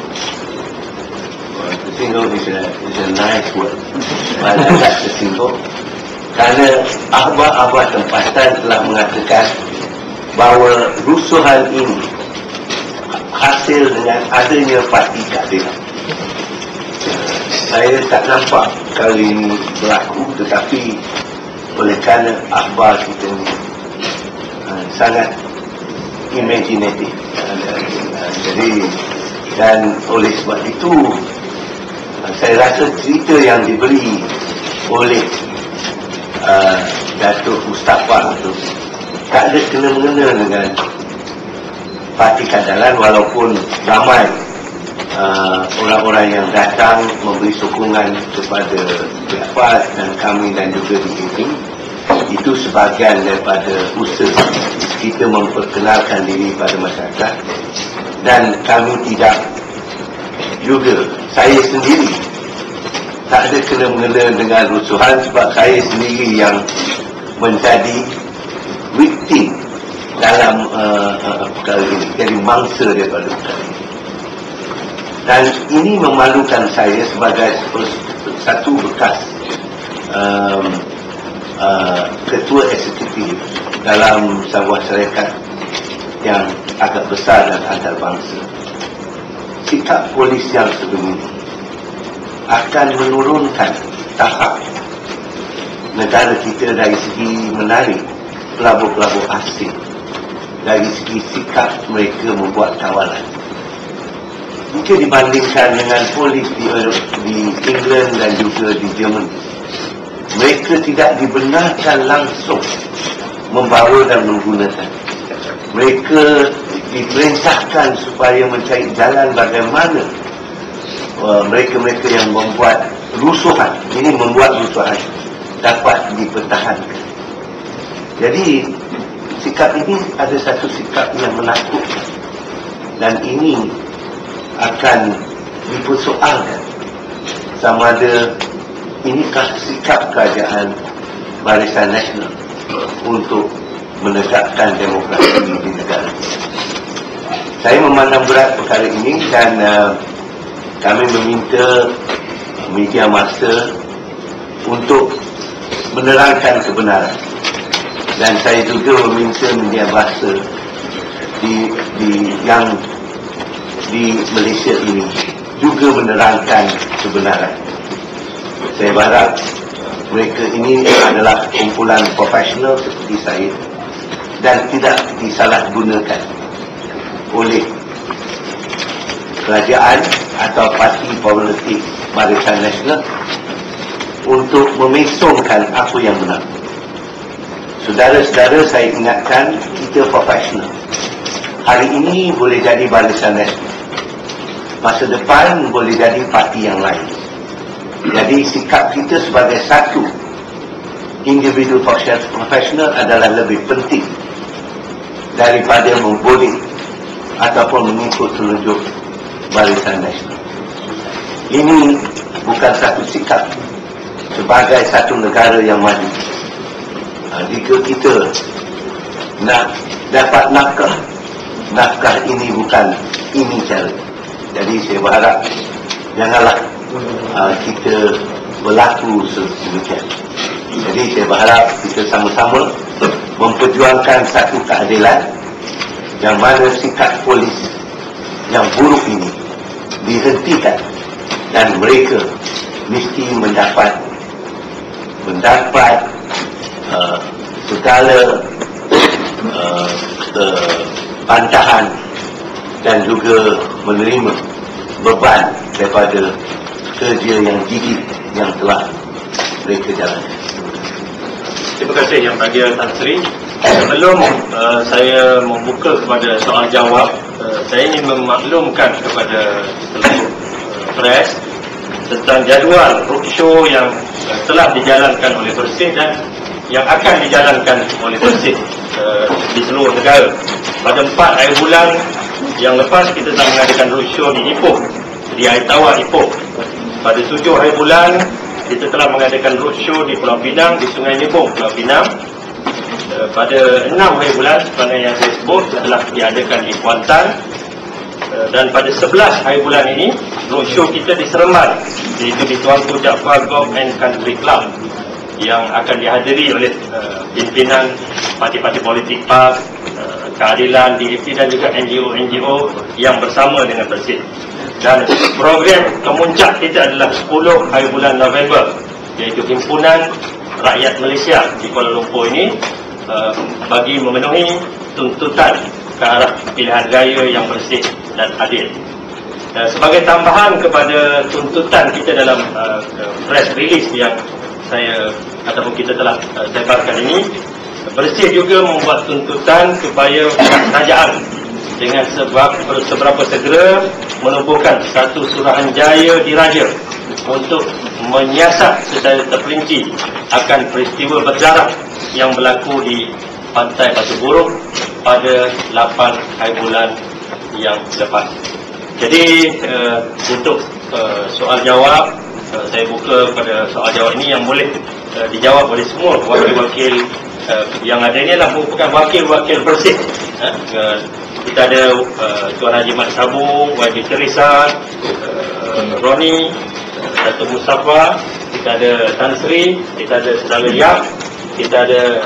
Tersinggung is a nice word. Agak tersinggung kerana akhbar-akhbar tempatan telah mengatakan bahawa rusuhan ini hasil dengan adanya Parti Keadilan. Saya tak nampak kali ini berlaku, tetapi oleh kerana akhbar kita ini sangat imaginatif. Jadi, dan oleh sebab itu saya rasa cerita yang diberi oleh Datuk Mustafa itu tak ada kena-mengena dengan Parti Keadilan, walaupun ramai orang-orang yang datang memberi sokongan kepada pihak PAS dan kami dan juga di sini. Itu sebahagian daripada usaha kita memperkenalkan diri pada masyarakat, dan kami tidak juga, saya sendiri tak ada kena-mengena dengan rusuhan sebab saya sendiri yang menjadi victim dalam perkara ini, jadi mangsa daripada perkara ini. Dan ini memalukan saya sebagai satu bekas ketua eksekutif dalam sebuah syarikat yang agak besar dan antarabangsa. Sikap polis yang sebegini akan menurunkan tahap negara kita dari segi menarik pelabur-pelabur asing, dari segi sikap mereka membuat kawalan. Jika dibandingkan dengan polis di England dan juga di Jerman, mereka tidak dibenarkan langsung membawa dan menggunakan. Mereka diperintahkan supaya mencari jalan bagaimana mereka-mereka yang membuat rusuhan, ini membuat rusuhan, dapat dipertahankan. Jadi sikap ini ada satu sikap yang menakutkan, dan ini akan dipersoalkan sama ada inikah sikap kerajaan Barisan Nasional untuk menegakkan demokrasi di negara. Saya memandang berat perkara ini, dan kami meminta media massa untuk menerangkan kebenaran. Dan saya juga meminta media massa yang di Malaysia ini juga menerangkan kebenaran. Saya berharap mereka ini adalah kumpulan profesional seperti saya dan tidak disalahgunakan oleh kerajaan atau parti politik Barisan Nasional untuk memesongkan apa yang benar. Saudara-saudara, saya ingatkan, kita profesional. Hari ini boleh jadi Barisan Nasional, masa depan boleh jadi parti yang lain. Jadi sikap kita sebagai satu individu profesional adalah lebih penting daripada memboleh ataupun mengikut telunjuk Barisan Nasional. Ini bukan satu sikap sebagai satu negara yang maju. Jika kita nak dapat nafkah ini bukan ini cara. Jadi saya berharap janganlah kita berlaku sedemikian. Jadi saya berharap kita sama-sama memperjuangkan satu keadilan yang mana sikap polis yang buruk ini dihentikan dan mereka mesti mendapat segala bantahan dan juga menerima beban daripada kerja yang gigih yang telah mereka jalankan. Terima kasih Yang Bahagia Tan Sri. Sebelum saya membuka kepada soal jawab, saya ingin memaklumkan kepada seluruh pres tentang jadual roadshow yang telah dijalankan oleh Persih dan yang akan dijalankan oleh Persih di seluruh negara. Pada 4 akhir bulan yang lepas kita telah mengadakan roadshow di Ipoh, di Air Tawar Ipoh. Pada 7 akhir bulan kita telah mengadakan roadshow di Pulau Pinang, di Sungai Nyebong, Pulau Pinang. Pada 6 akhir bulan sebenarnya yang saya sebut telah diadakan di Kuantan. Dan pada 11 akhir bulan ini roadshow kita di Seremban, iaitu di Tuanku Jaafar Golf and Country Club, yang akan dihadiri oleh pimpinan parti-parti politik PAS, Keadilan, DAP dan juga NGO-NGO yang bersama dengan Persih. Dan program kemuncak kita adalah 10 hari bulan November, iaitu Himpunan Rakyat Malaysia di Kuala Lumpur ini bagi memenuhi tuntutan ke arah pilihan raya yang bersih dan adil. Sebagai tambahan kepada tuntutan kita dalam press release yang saya ataupun kita telah sebarkan ini, Persih juga membuat tuntutan supaya kerajaan dengan seberapa segera menubuhkan satu suruhanjaya diraja untuk menyiasat secara terperinci akan peristiwa berdarah yang berlaku di Pantai Batu Buruk pada 8 hari bulan yang lepas. Jadi untuk soal jawab, saya buka pada soal jawab ini yang boleh dijawab oleh semua wakil-wakil yang ada. Ini adalah merupakan wakil-wakil Persih. Kita ada Tuan Haji Mat Sabu, YB Teresa, Roni, Datuk Mustafa, kita ada Tan Sri, kita ada Saudara Yap, kita ada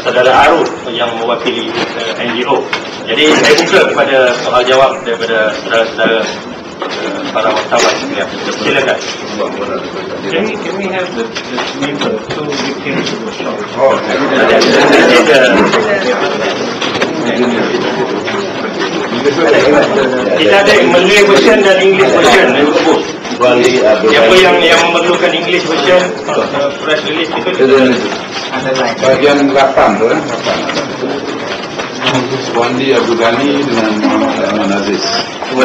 Saudara Arul yang mewakili NGO. Jadi saya buka kepada soal jawab daripada saudara-saudara para wartawan sekalian. Silakan. Can we have the neighbor so we can show? Kita ada Malay version dan English version. Siapa yang memerlukan English version press release itu Bagian 8 tu Wandi Abdul Ghani dengan Muhammad Ahmad Aziz. 8.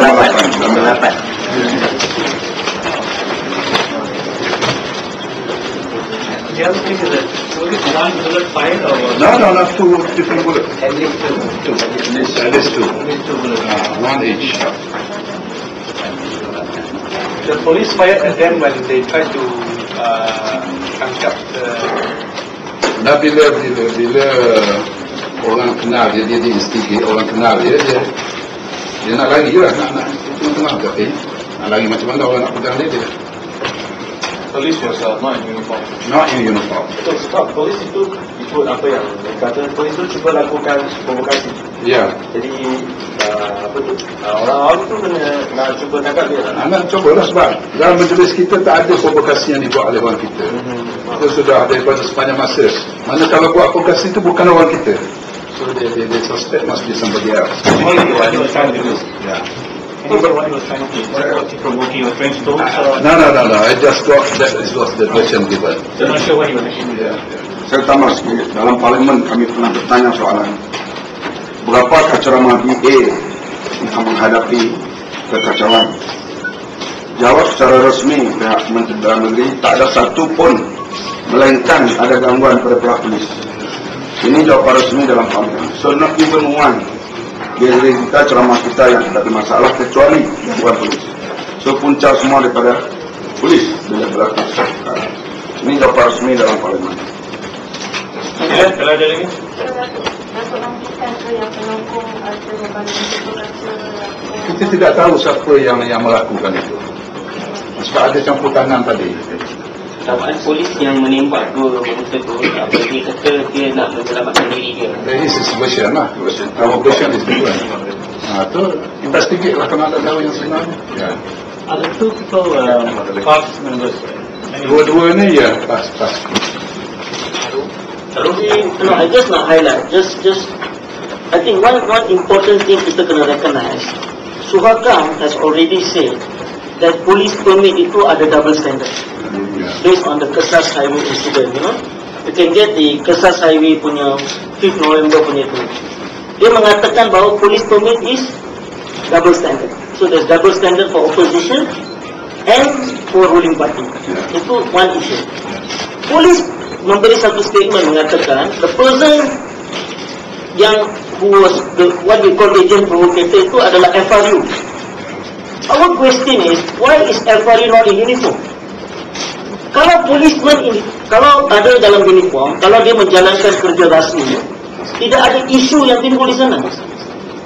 The other thing is that only one bullet fired or No, not 2 different bullets. at least two. At least 2. At least 2 bullets. 1 each. The police fired at them when they tried to tangkap the. Nah, bila orang kenal dia instigate orang kenal dia nak lari lah, nak tengah-tengah nak lari macam mana orang nak pegang dia. police was not in uniform. Not in uniform. Betul, sebab polis itu ikut apa yang kata polis itu cuba lakukan provokasi. Ya. Jadi apa tu? Orang awam tu nak cuba tangkap dia. Nak cubalah sebab dalam majlis kita tak ada provokasi yang dibuat oleh orang kita. Itu sudah daripada sepanjang masa. Mana kalau buat provokasi itu bukan orang kita. So they suspect must be somebody else. What he was trying to do? Yeah. What he was trying to do? Was he provoking your friends too? No. I just thought that was the version given. So not sure what he was actually doing. Saya tambah sikit, dalam parlimen kami pernah bertanya soalan berapakah ceramah BA untuk menghadapi kekacauan. Jawab secara resmi pihak Menteri Dalam Negeri tak ada satu pun, melainkan ada gangguan pada pihak polis. Ini jawapan resmi dalam parlimen. So not even one di kita ceramah kita yang tidak ada masalah kecuali gangguan polis. So punca semua daripada polis bila berlaku. Ini jawapan resmi dalam parlimen. Kalau ada lagi? Kita tidak tahu siapa yang melakukan itu. Sebab ada campur tangan tadi. Dakwaan polis yang menembak dua wanita tu, apa dia kata dia nak menyelamatkan diri dia. There is a version lah. Our version is different. Itu investigate lah kalau anda tahu yang sebenarnya. Ya. Other two people corps members. Dua-dua ni ya pas. No, I just nak highlight. Just I think one important thing kita kena recognize. Suhakam has already said that police permit itu ada double standard based on the Kesas Highway incident. You can get the Kesas Highway punya 5th November punya tu. Dia mengatakan bahawa police permit is double standard. So there's double standard for opposition and for ruling party. Itu one issue. Police memberi satu statement mengatakan the person yang who was what we call agent provocator itu adalah FRU. Our question is, why is FRU not in uniform? Kalau policeman ini, kalau ada dalam uniform, kalau dia menjalankan kerja rasmi, tidak ada isu yang timbul di sana.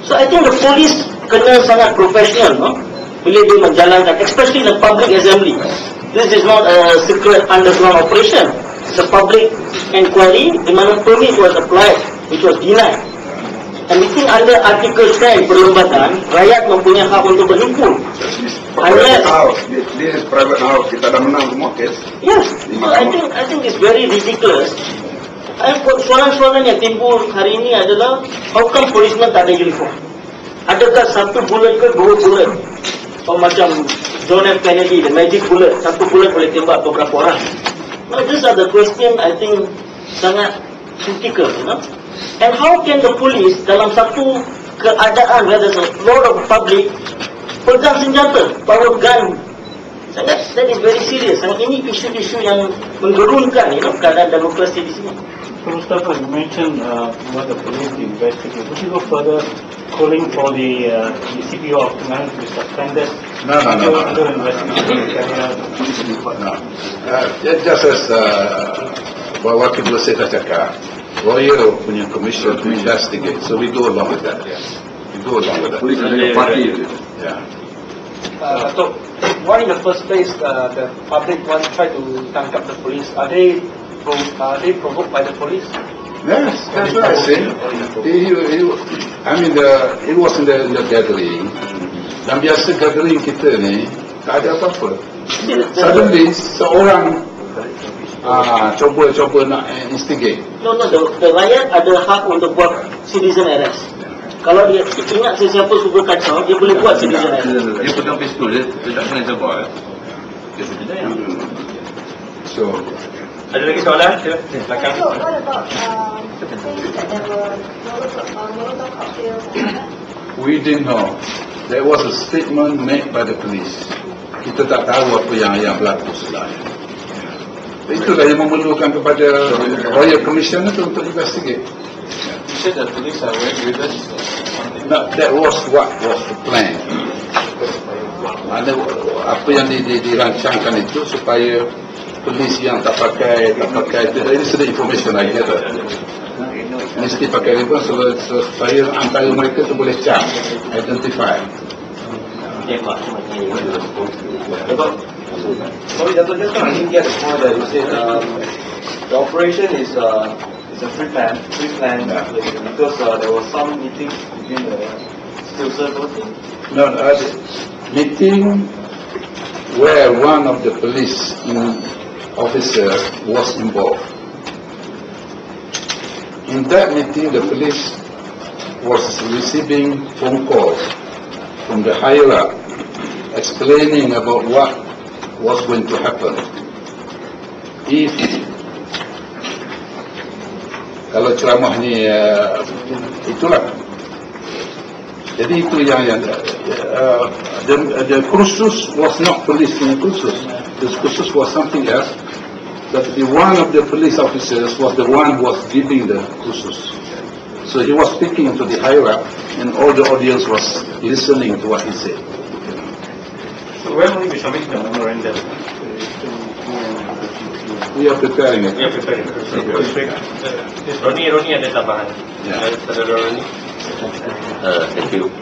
So I think the police kena sangat professional, no? Bila dia menjalankan, especially the public assembly. This is not a secret underground operation. It's a public inquiry di mana permit was applied, which was denied. And we think under Article 10 perlembatan, rakyat mempunyai hak untuk berhimpun. Private house, this is private house, kita dah menang semua kes. Yes, so I think it's very ridiculous. Soalan-soalan yang timbul hari ini adalah, how come policeman tak ada uniform? Adakah satu bullet ke dua bullet? Atau macam John F. Kennedy, the magic bullet, satu bullet boleh tembak beberapa orang? No, these are the question I think sangat critical, And how can the police dalam satu keadaan where there's a lot of public pegang senjata, bawa gun? That is very serious. Ini isu-isu yang menggerunkan, keadaan demokrasi di sini. So Mustafa, you mentioned what the police investigate. Would you go further, calling for the CPO of command to be suspended? No. Under investigation. Just as Wakil Besar dah cakap, Royal punya commission to investigate, so we go along with that. We go along with that. Polis ada parti. Yeah. So, why in the first place the public want try to tangkap the police? Are they provoked by the police? Yes, that's what I say. It was in the gathering. Dan biasa gathering kita ni tak ada apa-apa. Suddenly seorang cuba nak instigate. No, the rakyat ada hak untuk buat citizen arrest. Kalau dia ingat sesiapa suka kacau, dia boleh buat citizen arrest. Dia pegang pistol, dia tak kena jawab. Dia sudah yang. So, Ada lagi soalan? Silakan. So, what about things that there were Molotov cocktails and all that? we didn't know. There was a statement made by the police. Kita tak tahu apa yang berlaku sebenarnya. Itulah yang memerlukan kepada Royal Commission itu untuk investigate. You said the police are very grievous. No, that was what was the plan. Apa yang dirancangkan itu supaya polis yang tak pakai itu, ini sudah information lagi ada. Mesti pakai ribbon supaya antara mereka itu boleh identify. Sorry, Dato', just now I didn't get the point that you said the operation is a pre-plan, because there was some meetings between the civil servants. No, meeting where one of the police officer was involved. In that meeting, the police was receiving phone calls from the higher up explaining about what was going to happen if kalau ceramah ni itulah. Jadi itu yang the kursus was not police in kursus. This kursus was something else. But one of the police officers was the one who was giving the kursus. So he was speaking to the higher up, and all the audience was listening to what he said. So when will you be submitting the memorandum? We are preparing it. We are preparing. Roni ada tambahan. Saudara Roni. Thank you.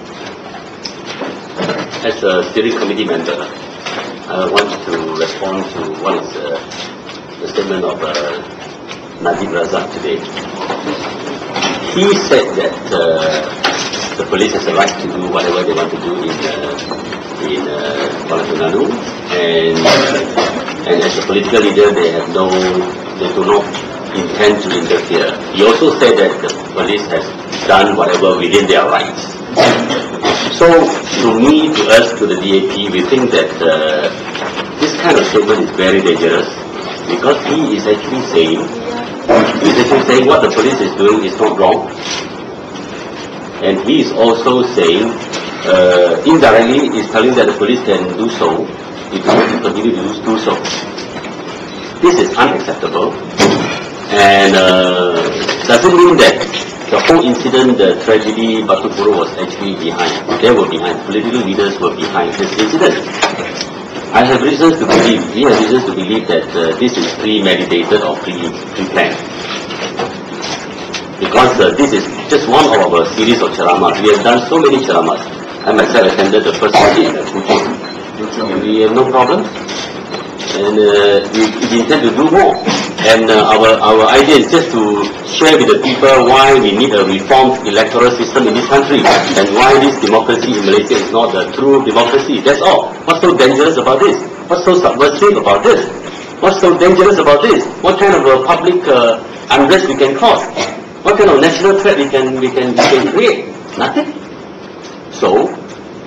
As a steering committee member, I want to respond to one of the statement of Najib Razak today. He said that the police has a right to do whatever they want to do in Kuala Terengganu, and as a political leader, they do not intend to interfere. He also said that the police has done whatever within their rights. So, to me, to us, to the DAP, we think that this kind of statement is very dangerous, because he is actually saying what the police is doing is not wrong, and he is also saying, indirectly, is telling that the police can do so if they want to continue to do so. This is unacceptable, and doesn't mean that the whole incident, the tragedy, Batu Purong was actually behind. They were behind. Political leaders were behind this incident. I have reasons to believe, we have reasons to believe that this is premeditated or pre-planned. Because this is just one of our series of ceramas. We have done so many ceramas. I myself attended the first one in Kuching. We have no problem. And we intend to do more. And our idea is just to share with the people why we need a reformed electoral system in this country, and why this democracy in Malaysia is not a true democracy. That's all. What's so dangerous about this? What's so subversive about this? What's so dangerous about this? What kind of a public unrest we can cause? What kind of national threat we can create? Nothing. So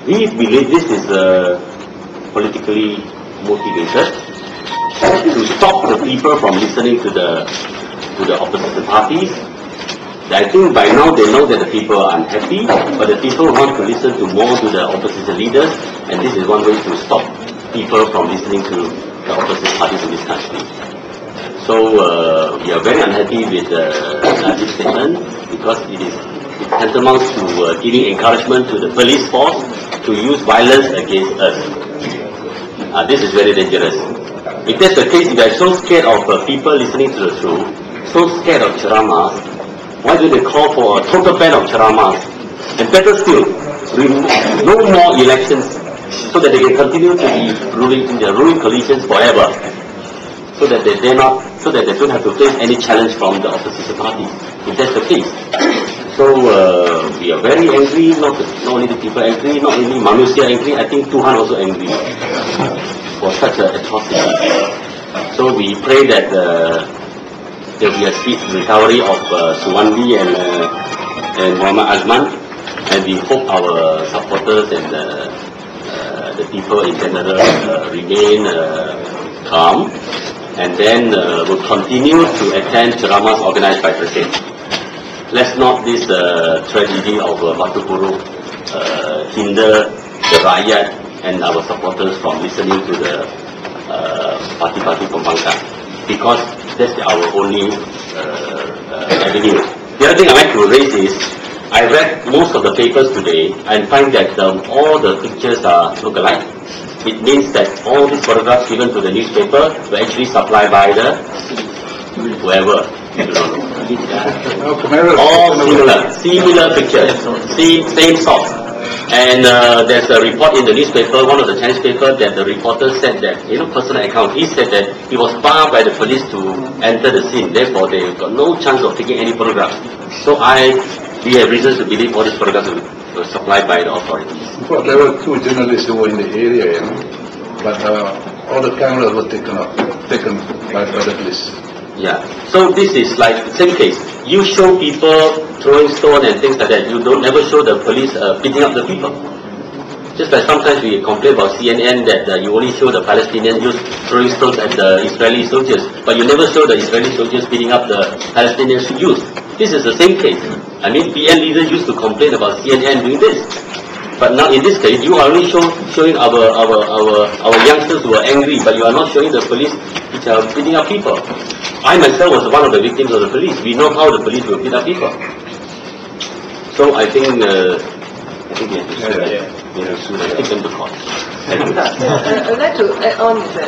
we believe this is politically motivated to stop the people from listening to the opposition parties. I think by now they know that the people are unhappy, but the people want to listen to more to the opposition leaders, and this is one way to stop people from listening to the opposition parties in this country. So we are very unhappy with Najib's statement, because it tantamounts to giving encouragement to the police force to use violence against us. This is very dangerous. If that's the case, if they are so scared of people listening to the truth, so scared of ceramas, why do they call for a total ban of ceramas? And better still, no more elections, so that they can continue to be ruling coalitions forever, so that they don't have to face any challenge from the opposition parties. If that's the case, so we are very angry. Not only the people angry, not only Manusia angry. I think Tuhan also angry for such an atrocity. So we pray that there will be a swift recovery of Suwandi and Muhammad Azman, and we hope our supporters and the people in general remain calm, and then will continue to attend ceramas organized by Presiden. Let's not this tragedy of Batu Purong hinder the rakyat and our supporters from listening to the party-party pembangkang, because that's our only avenue. The other thing I like to raise is, I read most of the papers today and find that all the pictures look alike. It means that all these photographs given to the newspaper were actually supplied by the whoever. All similar pictures, same source. And there's a report in the newspaper, one of the Chinese papers, that the reporter said that, personal account, he said that he was barred by the police to enter the scene. Therefore, they got no chance of taking any photographs. So we have reasons to believe all these photographs were supplied by the authorities. But there were 2 journalists who were in the area, but all the cameras were taken by the police. Yeah. So this is like same case. You show people throwing stone and things like that. You don't never show the police beating up the people. Just like sometimes we complain about CNN that you only show the Palestinians throwing stones at the Israeli soldiers, but you never show the Israeli soldiers beating up the Palestinian youth. This is the same case. I mean, PN leaders used to complain about CNN doing this. But now in this case, you are only showing our youngsters who are angry, but you are not showing the police which are beating up people. I myself was one of the victims of the police. We know how the police will beat up people. So I think we have to take them to court. I'd like to add on that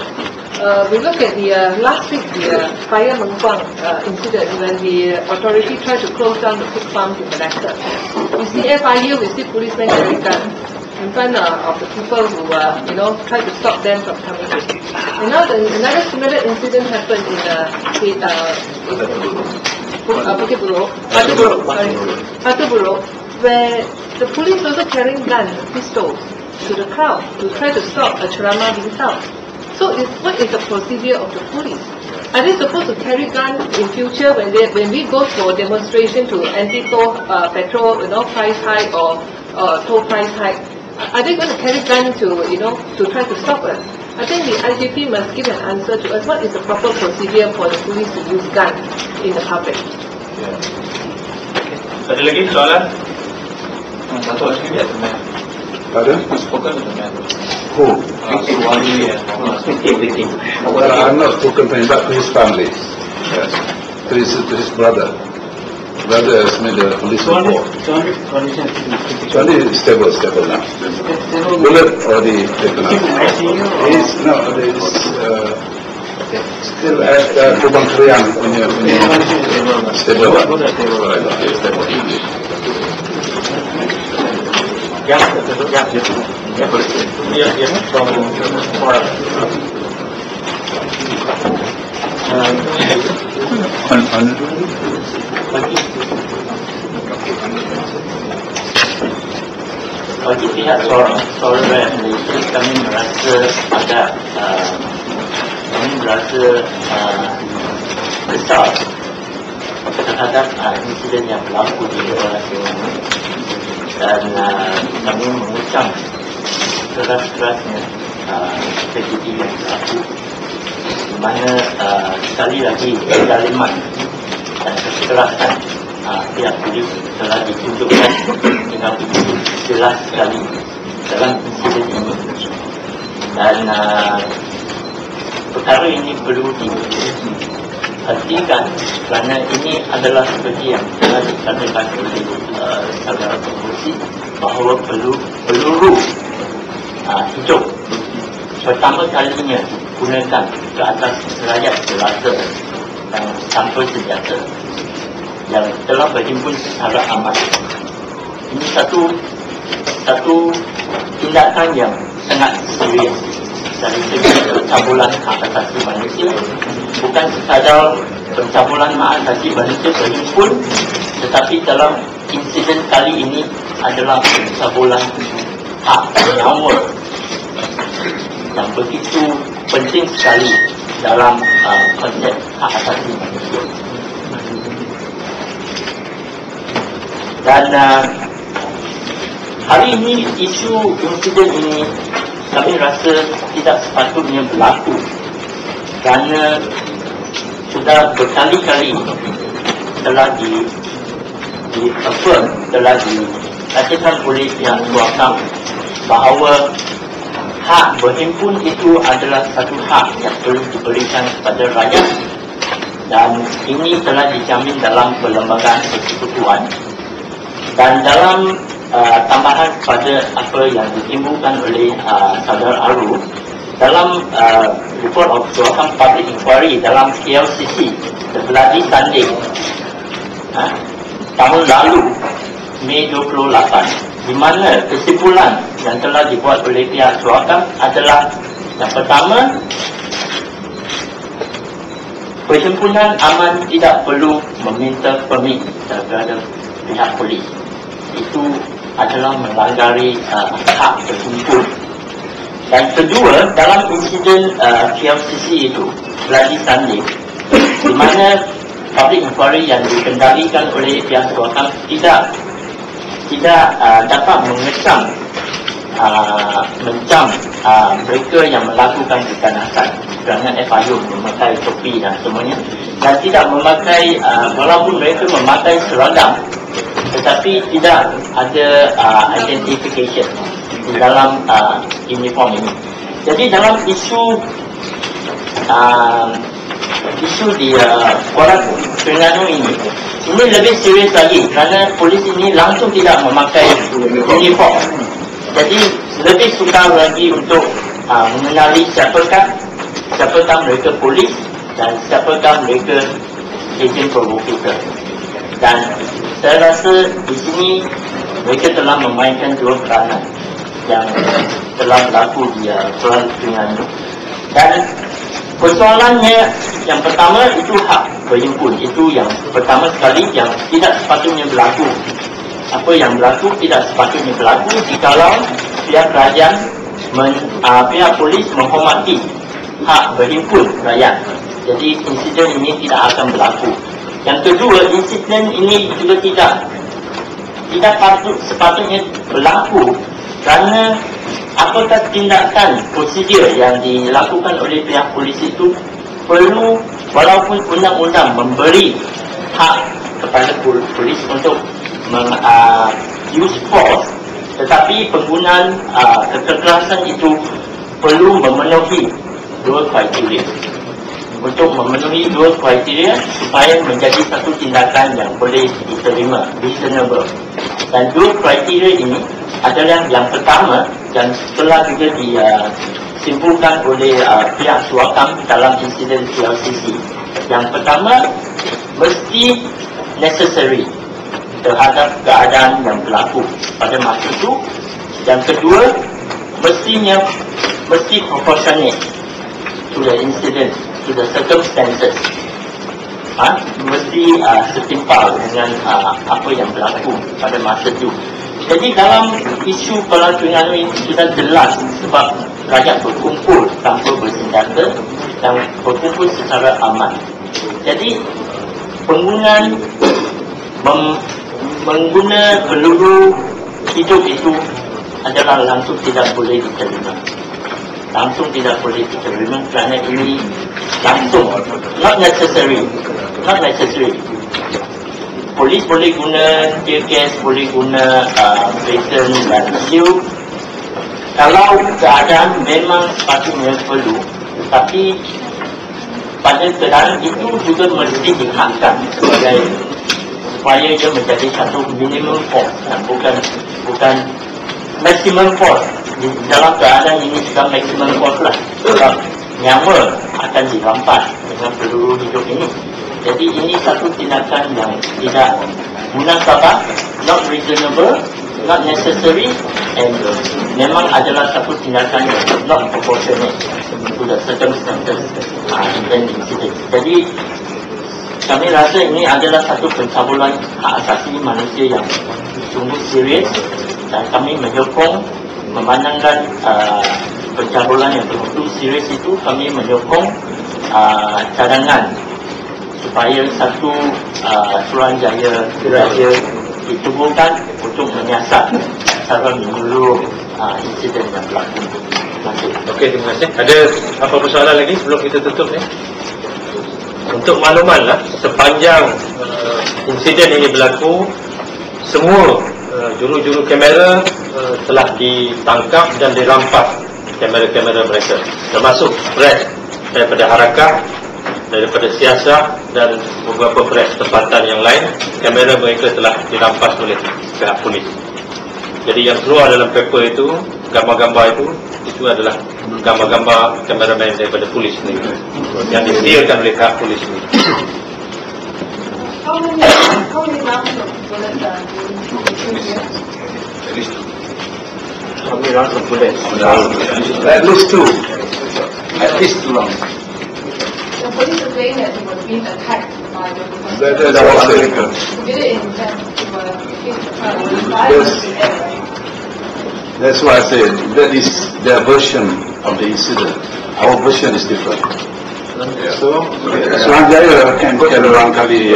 we look at the last week, the Fire Mengguang incident when the authority tried to close down the pig farms in Malacca. We see FIU, we see policemen carrying guns in front of the people who tried to stop them from coming in. And now another similar incident happened in Bukit Buruk, Batu Buruk, where the police also carrying guns, pistols to the crowd to try to stop a ceramah being held. So what is the procedure of the police? Are they supposed to carry guns in future when we go for demonstration to anti-toll petrol, price hike or toll price hike? Are they going to carry guns to try to stop us? I think the IGP must give an answer to us. What is the proper procedure for the police to use guns in the public? Ada lagi soalan? Satu lagi dia sebenarnya. Ada? Spoken to the man. Who? Suwali Well, I'm not spoken to him, but to his family. Yes. To his brother. Brother has made a police report. Suwali is stable now. Bullet already taken out. He's still at Kubang Kriang punya stable. Bagi pihak Solvay Malaysia, kami merasa kesal terhadap insiden yang berlaku di daerah ini, dan kami mengucap keras-kerasnya tragedi yang berlaku, di mana sekali lagi kedaliman dan kekerasan pihak polis telah ditunjukkan dengan jelas sekali dalam insiden ini, dan perkara ini perlu dihentikan kerana ini adalah seperti yang telah dikatakan oleh saudara pengurusi bahawa peluru hidup pertama kalinya digunakan ke atas rakyat jelata dan tanpa senjata yang telah berhimpun secara aman. Ini satu tindakan yang sangat serius dari segi pencabulan hak asasi manusia, bukan sekadar pencabulan hak asasi manusia berhimpun, tetapi dalam insiden kali ini adalah pencabulan hak nyawa yang begitu penting sekali dalam konsep hak asasi manusia. Dan hari ini isu insiden ini kami rasa tidak sepatutnya berlaku, kerana sudah berkali-kali telah telah dikatakan oleh pihak kuasa bahawa hak berhimpun itu adalah satu hak yang perlu diberikan kepada rakyat, dan ini telah dijamin dalam Perlembagaan Persekutuan. Dan dalam tambahan kepada apa yang ditimbulkan oleh saudara Aru, dalam report of Suakan Public Inquiry dalam KLCC, The Bloody Sunday tahun lalu, Mei 28, di mana kesimpulan yang telah dibuat oleh pihak suaka adalah yang pertama, perhimpunan aman tidak perlu meminta permit daripada pihak polis. Itu adalah melanggar hak berkumpul. Dan kedua, dalam insiden PLCC itu, Bloody Sunday, di mana public inquiry yang dikendalikan oleh pihak suaka tidak dapat mencam mereka yang melakukan kekanasan kerana FIU memakai topi dan semuanya, dan tidak memakai walaupun mereka memakai seragam tetapi tidak ada identification di dalam uniform ini. Jadi dalam isu di Kuala Terengganu ini lebih serius lagi kerana polis ini langsung tidak memakai uniform. Jadi lebih sukar lagi untuk mengenali siapakah mereka polis dan siapakah mereka agent provocator. Dan saya rasa di sini mereka telah memainkan dua peranan yang telah berlaku di Kuala Terengganu. Dan persoalannya yang pertama itu hak berhimpun. Itu yang pertama sekali yang tidak sepatutnya berlaku. Apa yang berlaku tidak sepatutnya berlaku jikalau pihak kerajaan pihak polis menghormati hak berhimpun rakyat. Jadi insiden ini tidak akan berlaku. Yang kedua, insiden ini juga tidak sepatutnya berlaku kerana apakah tindakan prosedur yang dilakukan oleh pihak polis itu perlu, walaupun undang-undang memberi hak kepada polis untuk use force, tetapi penggunaan kekerasan itu perlu memenuhi dua kriteria. Untuk memenuhi dua kriteria supaya menjadi satu tindakan yang boleh diterima, reasonable. Dan dua kriteria ini adalah yang pertama, yang telah juga disimpulkan oleh pihak suakam dalam insiden PLCC. Yang pertama, mesti necessary terhadap keadaan yang berlaku pada masa itu. Yang kedua, mesti proportionate to the incident, to the circumstances. Mesti setimpal dengan apa yang berlaku pada masa itu. Jadi dalam isu Kuala Terengganu ini sudah jelas sebab rakyat berkumpul tanpa bersenjata dan berkumpul secara aman. Jadi penggunaan mengguna peluru hidup itu adalah langsung tidak boleh diterima. Langsung tidak boleh diterima kerana ini langsung not necessary. Polis boleh guna tear gas, boleh guna baton dan shield kalau keadaan memang sepatutnya perlu. Tapi pada keadaan itu juga mesti dihadkan sebagai supaya ia menjadi satu minimum force dan bukan maximum force. Di dalam keadaan ini sudah maximum force lah, sebab nyawa akan dirampas dengan peluru hidup ini. Jadi ini satu tindakan yang tidak munasabah, not reasonable, not necessary, and memang adalah satu tindakan yang not proportionate to the circumstances and incident. Jadi kami rasa ini adalah satu pencabulan hak asasi manusia yang sungguh serius, dan kami menyokong, memandangkan pencabulan yang begitu serius itu, kami menyokong cadangan supaya satu Suruhanjaya ditubuhkan untuk menyiasat cara menyeluruh insiden yang berlaku. Okey, terima kasih. Ada apa persoalan lagi sebelum kita tutup ni? Untuk maklumatlah, sepanjang insiden ini berlaku, semua juru-juru kamera telah ditangkap dan dirampas kamera-kamera mereka, termasuk press daripada Harakah, daripada Siasat dan beberapa press tempatan yang lain. Kamera mereka telah dirampas oleh pihak polis. Jadi yang keluar dalam paper itu, gambar-gambar itu adalah gambar-gambar kameraman daripada polis sendiri yang disediakan oleh pihak polis sendiri. How many rounds of bullets are being used? How many rounds of bullets? At least two. At least 2 rounds. The police are saying that he was being attacked by the police. That's what I think. He did it in intent to hit the car. It was violence in the air, right? That's why I said that is their version of the incident. Our version is different. So Jaya can barangkali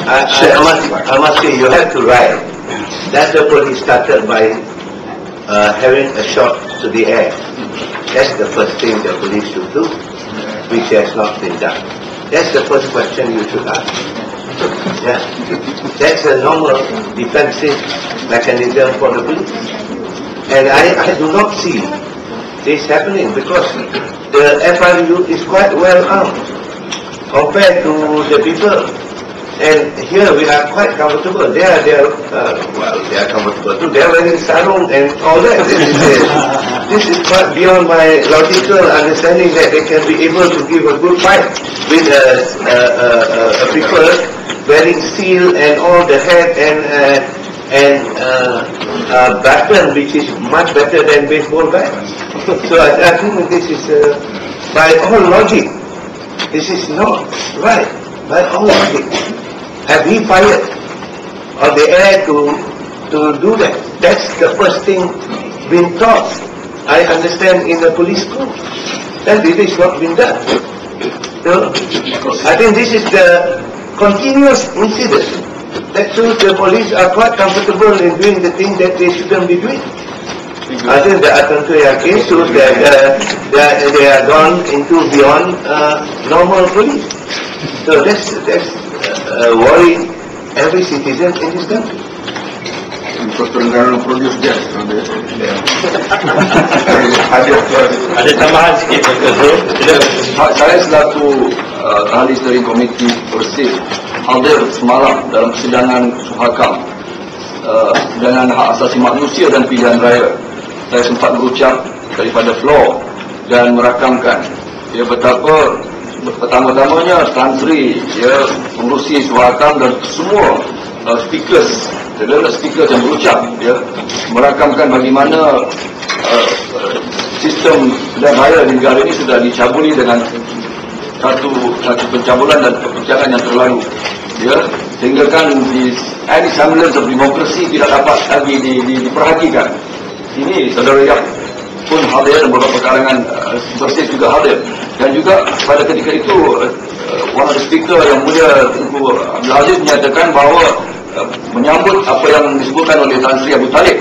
I must say you have to write that the police started by having a shot to the air. That's the first thing the police should do, which has not been done. That's the first question you should ask. Yeah. That's a normal defensive mechanism for the police. And I do not see this happening because the FRU is quite well armed compared to the people. And here we are quite comfortable. They are comfortable too. They are wearing sarung and all that. This is quite beyond my logical understanding that they can be able to give a good fight with people wearing steel and all the head and baton, which is much better than baseball bat. So I think this is by all logic. This is not right. By all logic. Have he fired on the air to do that? That's the first thing being taught. I understand in the police school. That it is not been done. So, I think this is the continuous incident that shows the police are quite comfortable in doing the thing that they shouldn't be doing. I think the Atantoya case shows that they are gone into beyond normal police. So that's worry every citizen in this country. Pertengkaran produce gas. Ada tambahan sikit Saya selaku ahli steering komiti Persib hadir semalam dalam persidangan Suhakam, persidangan hak asasi manusia dan pilihan raya. Saya sempat berucap daripada floor dan merakamkan betapa pertama-tamanya Tan Sri mengurusi Suhakam dan semua speakers yang berucap merakamkan bagaimana sistem pilihan raya di negara ini sudah dicabuli dengan satu pencabulan dan perbincangan yang terlalu sehingga kan any semblance of democracy tidak dapat lagi diperhatikan. Ini saudara yang pun hadir dan beberapa kalangan Persib juga hadir, dan juga pada ketika itu one of the speaker yang mulia Tunku Abdul Aziz menyatakan bahawa menyambut apa yang disebutkan oleh Tan Sri Abu Talib,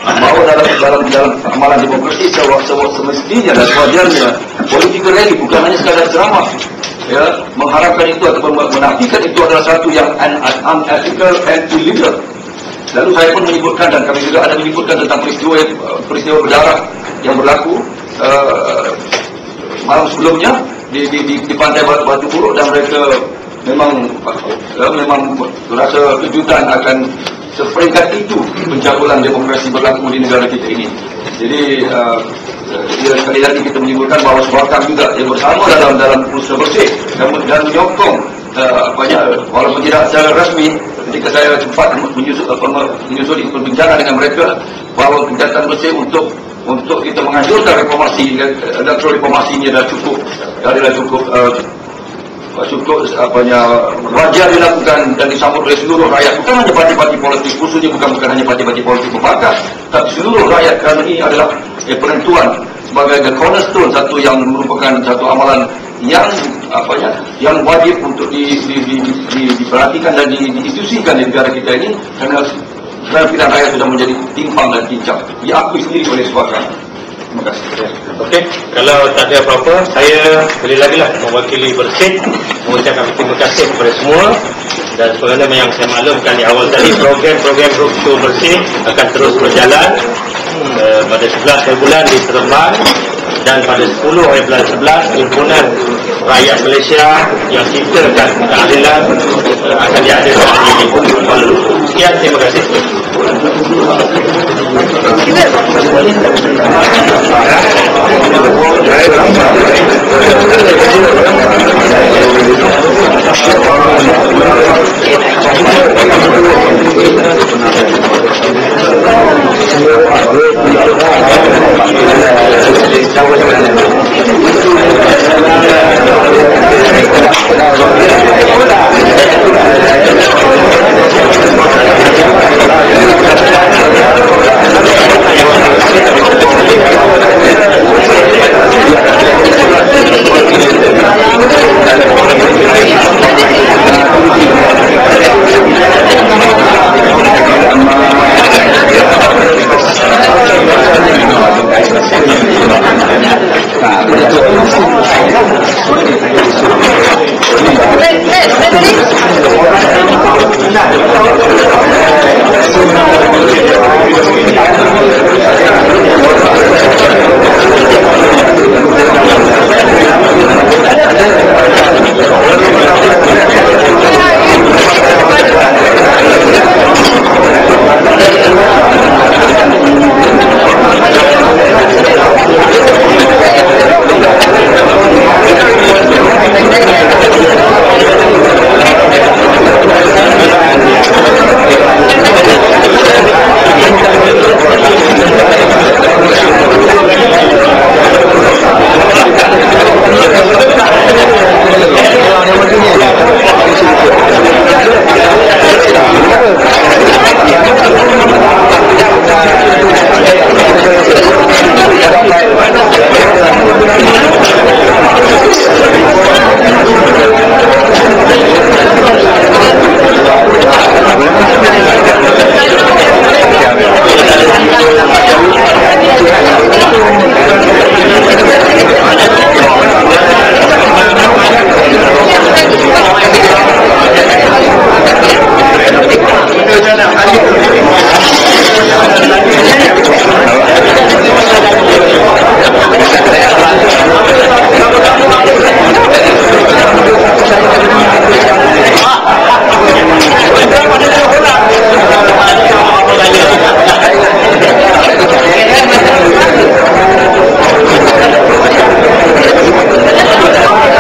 bahawa dalam amalan demokrasi semestinya dan sewajarnya political rally bukan hanya sekadar ceramah, mengharapkan itu atau menafikan itu adalah satu yang unethical and illegal. Lalu saya pun menyebutkan, dan kami juga ada menyebutkan tentang peristiwa berdarah yang berlaku malam sebelumnya di pantai Batu Buruk, dan mereka memang berasa kejutan akan seperingkat itu pencabulan demokrasi berlaku di negara kita ini. Jadi sekali lagi kita menyebutkan bahawa Suhakam juga yang bersama dalam usaha bersih dan menyokong walaupun tidak secara rasmi. Ketika saya sempat menyusuli perbincangan dengan mereka bahawa kegiatan bersih untuk kita menghancurkan reformasi, elektoral reformasi ini adalah cukup wajar dilakukan dan disambut oleh seluruh rakyat, bukan hanya parti-parti politik, khususnya bukan hanya parti-parti politik berpangkat, tapi seluruh rakyat, kerana ini adalah penentuan sebagai the cornerstone, satu yang merupakan satu amalan yang wajib untuk diperhatikan dan diinstitusikan di negara kita ini, kerana pilihan rakyat sudah menjadi timpang dan pincang diakui sendiri oleh Suhakam. Terima kasih. Okey, kalau tak ada apa-apa, saya sekali lagi lah mewakili Persib mengucapkan terima kasih kepada semua, dan sebagaimana yang saya maklumkan di awal tadi, program roadshow Persib akan terus berjalan pada 11 hari bulan di Seremban, dan pada 10 hari bulan 11 himpunan rakyat Malaysia yang cintakan keadilan akan diadakan di Kuala Lumpur. Sekian, terima kasih. Kita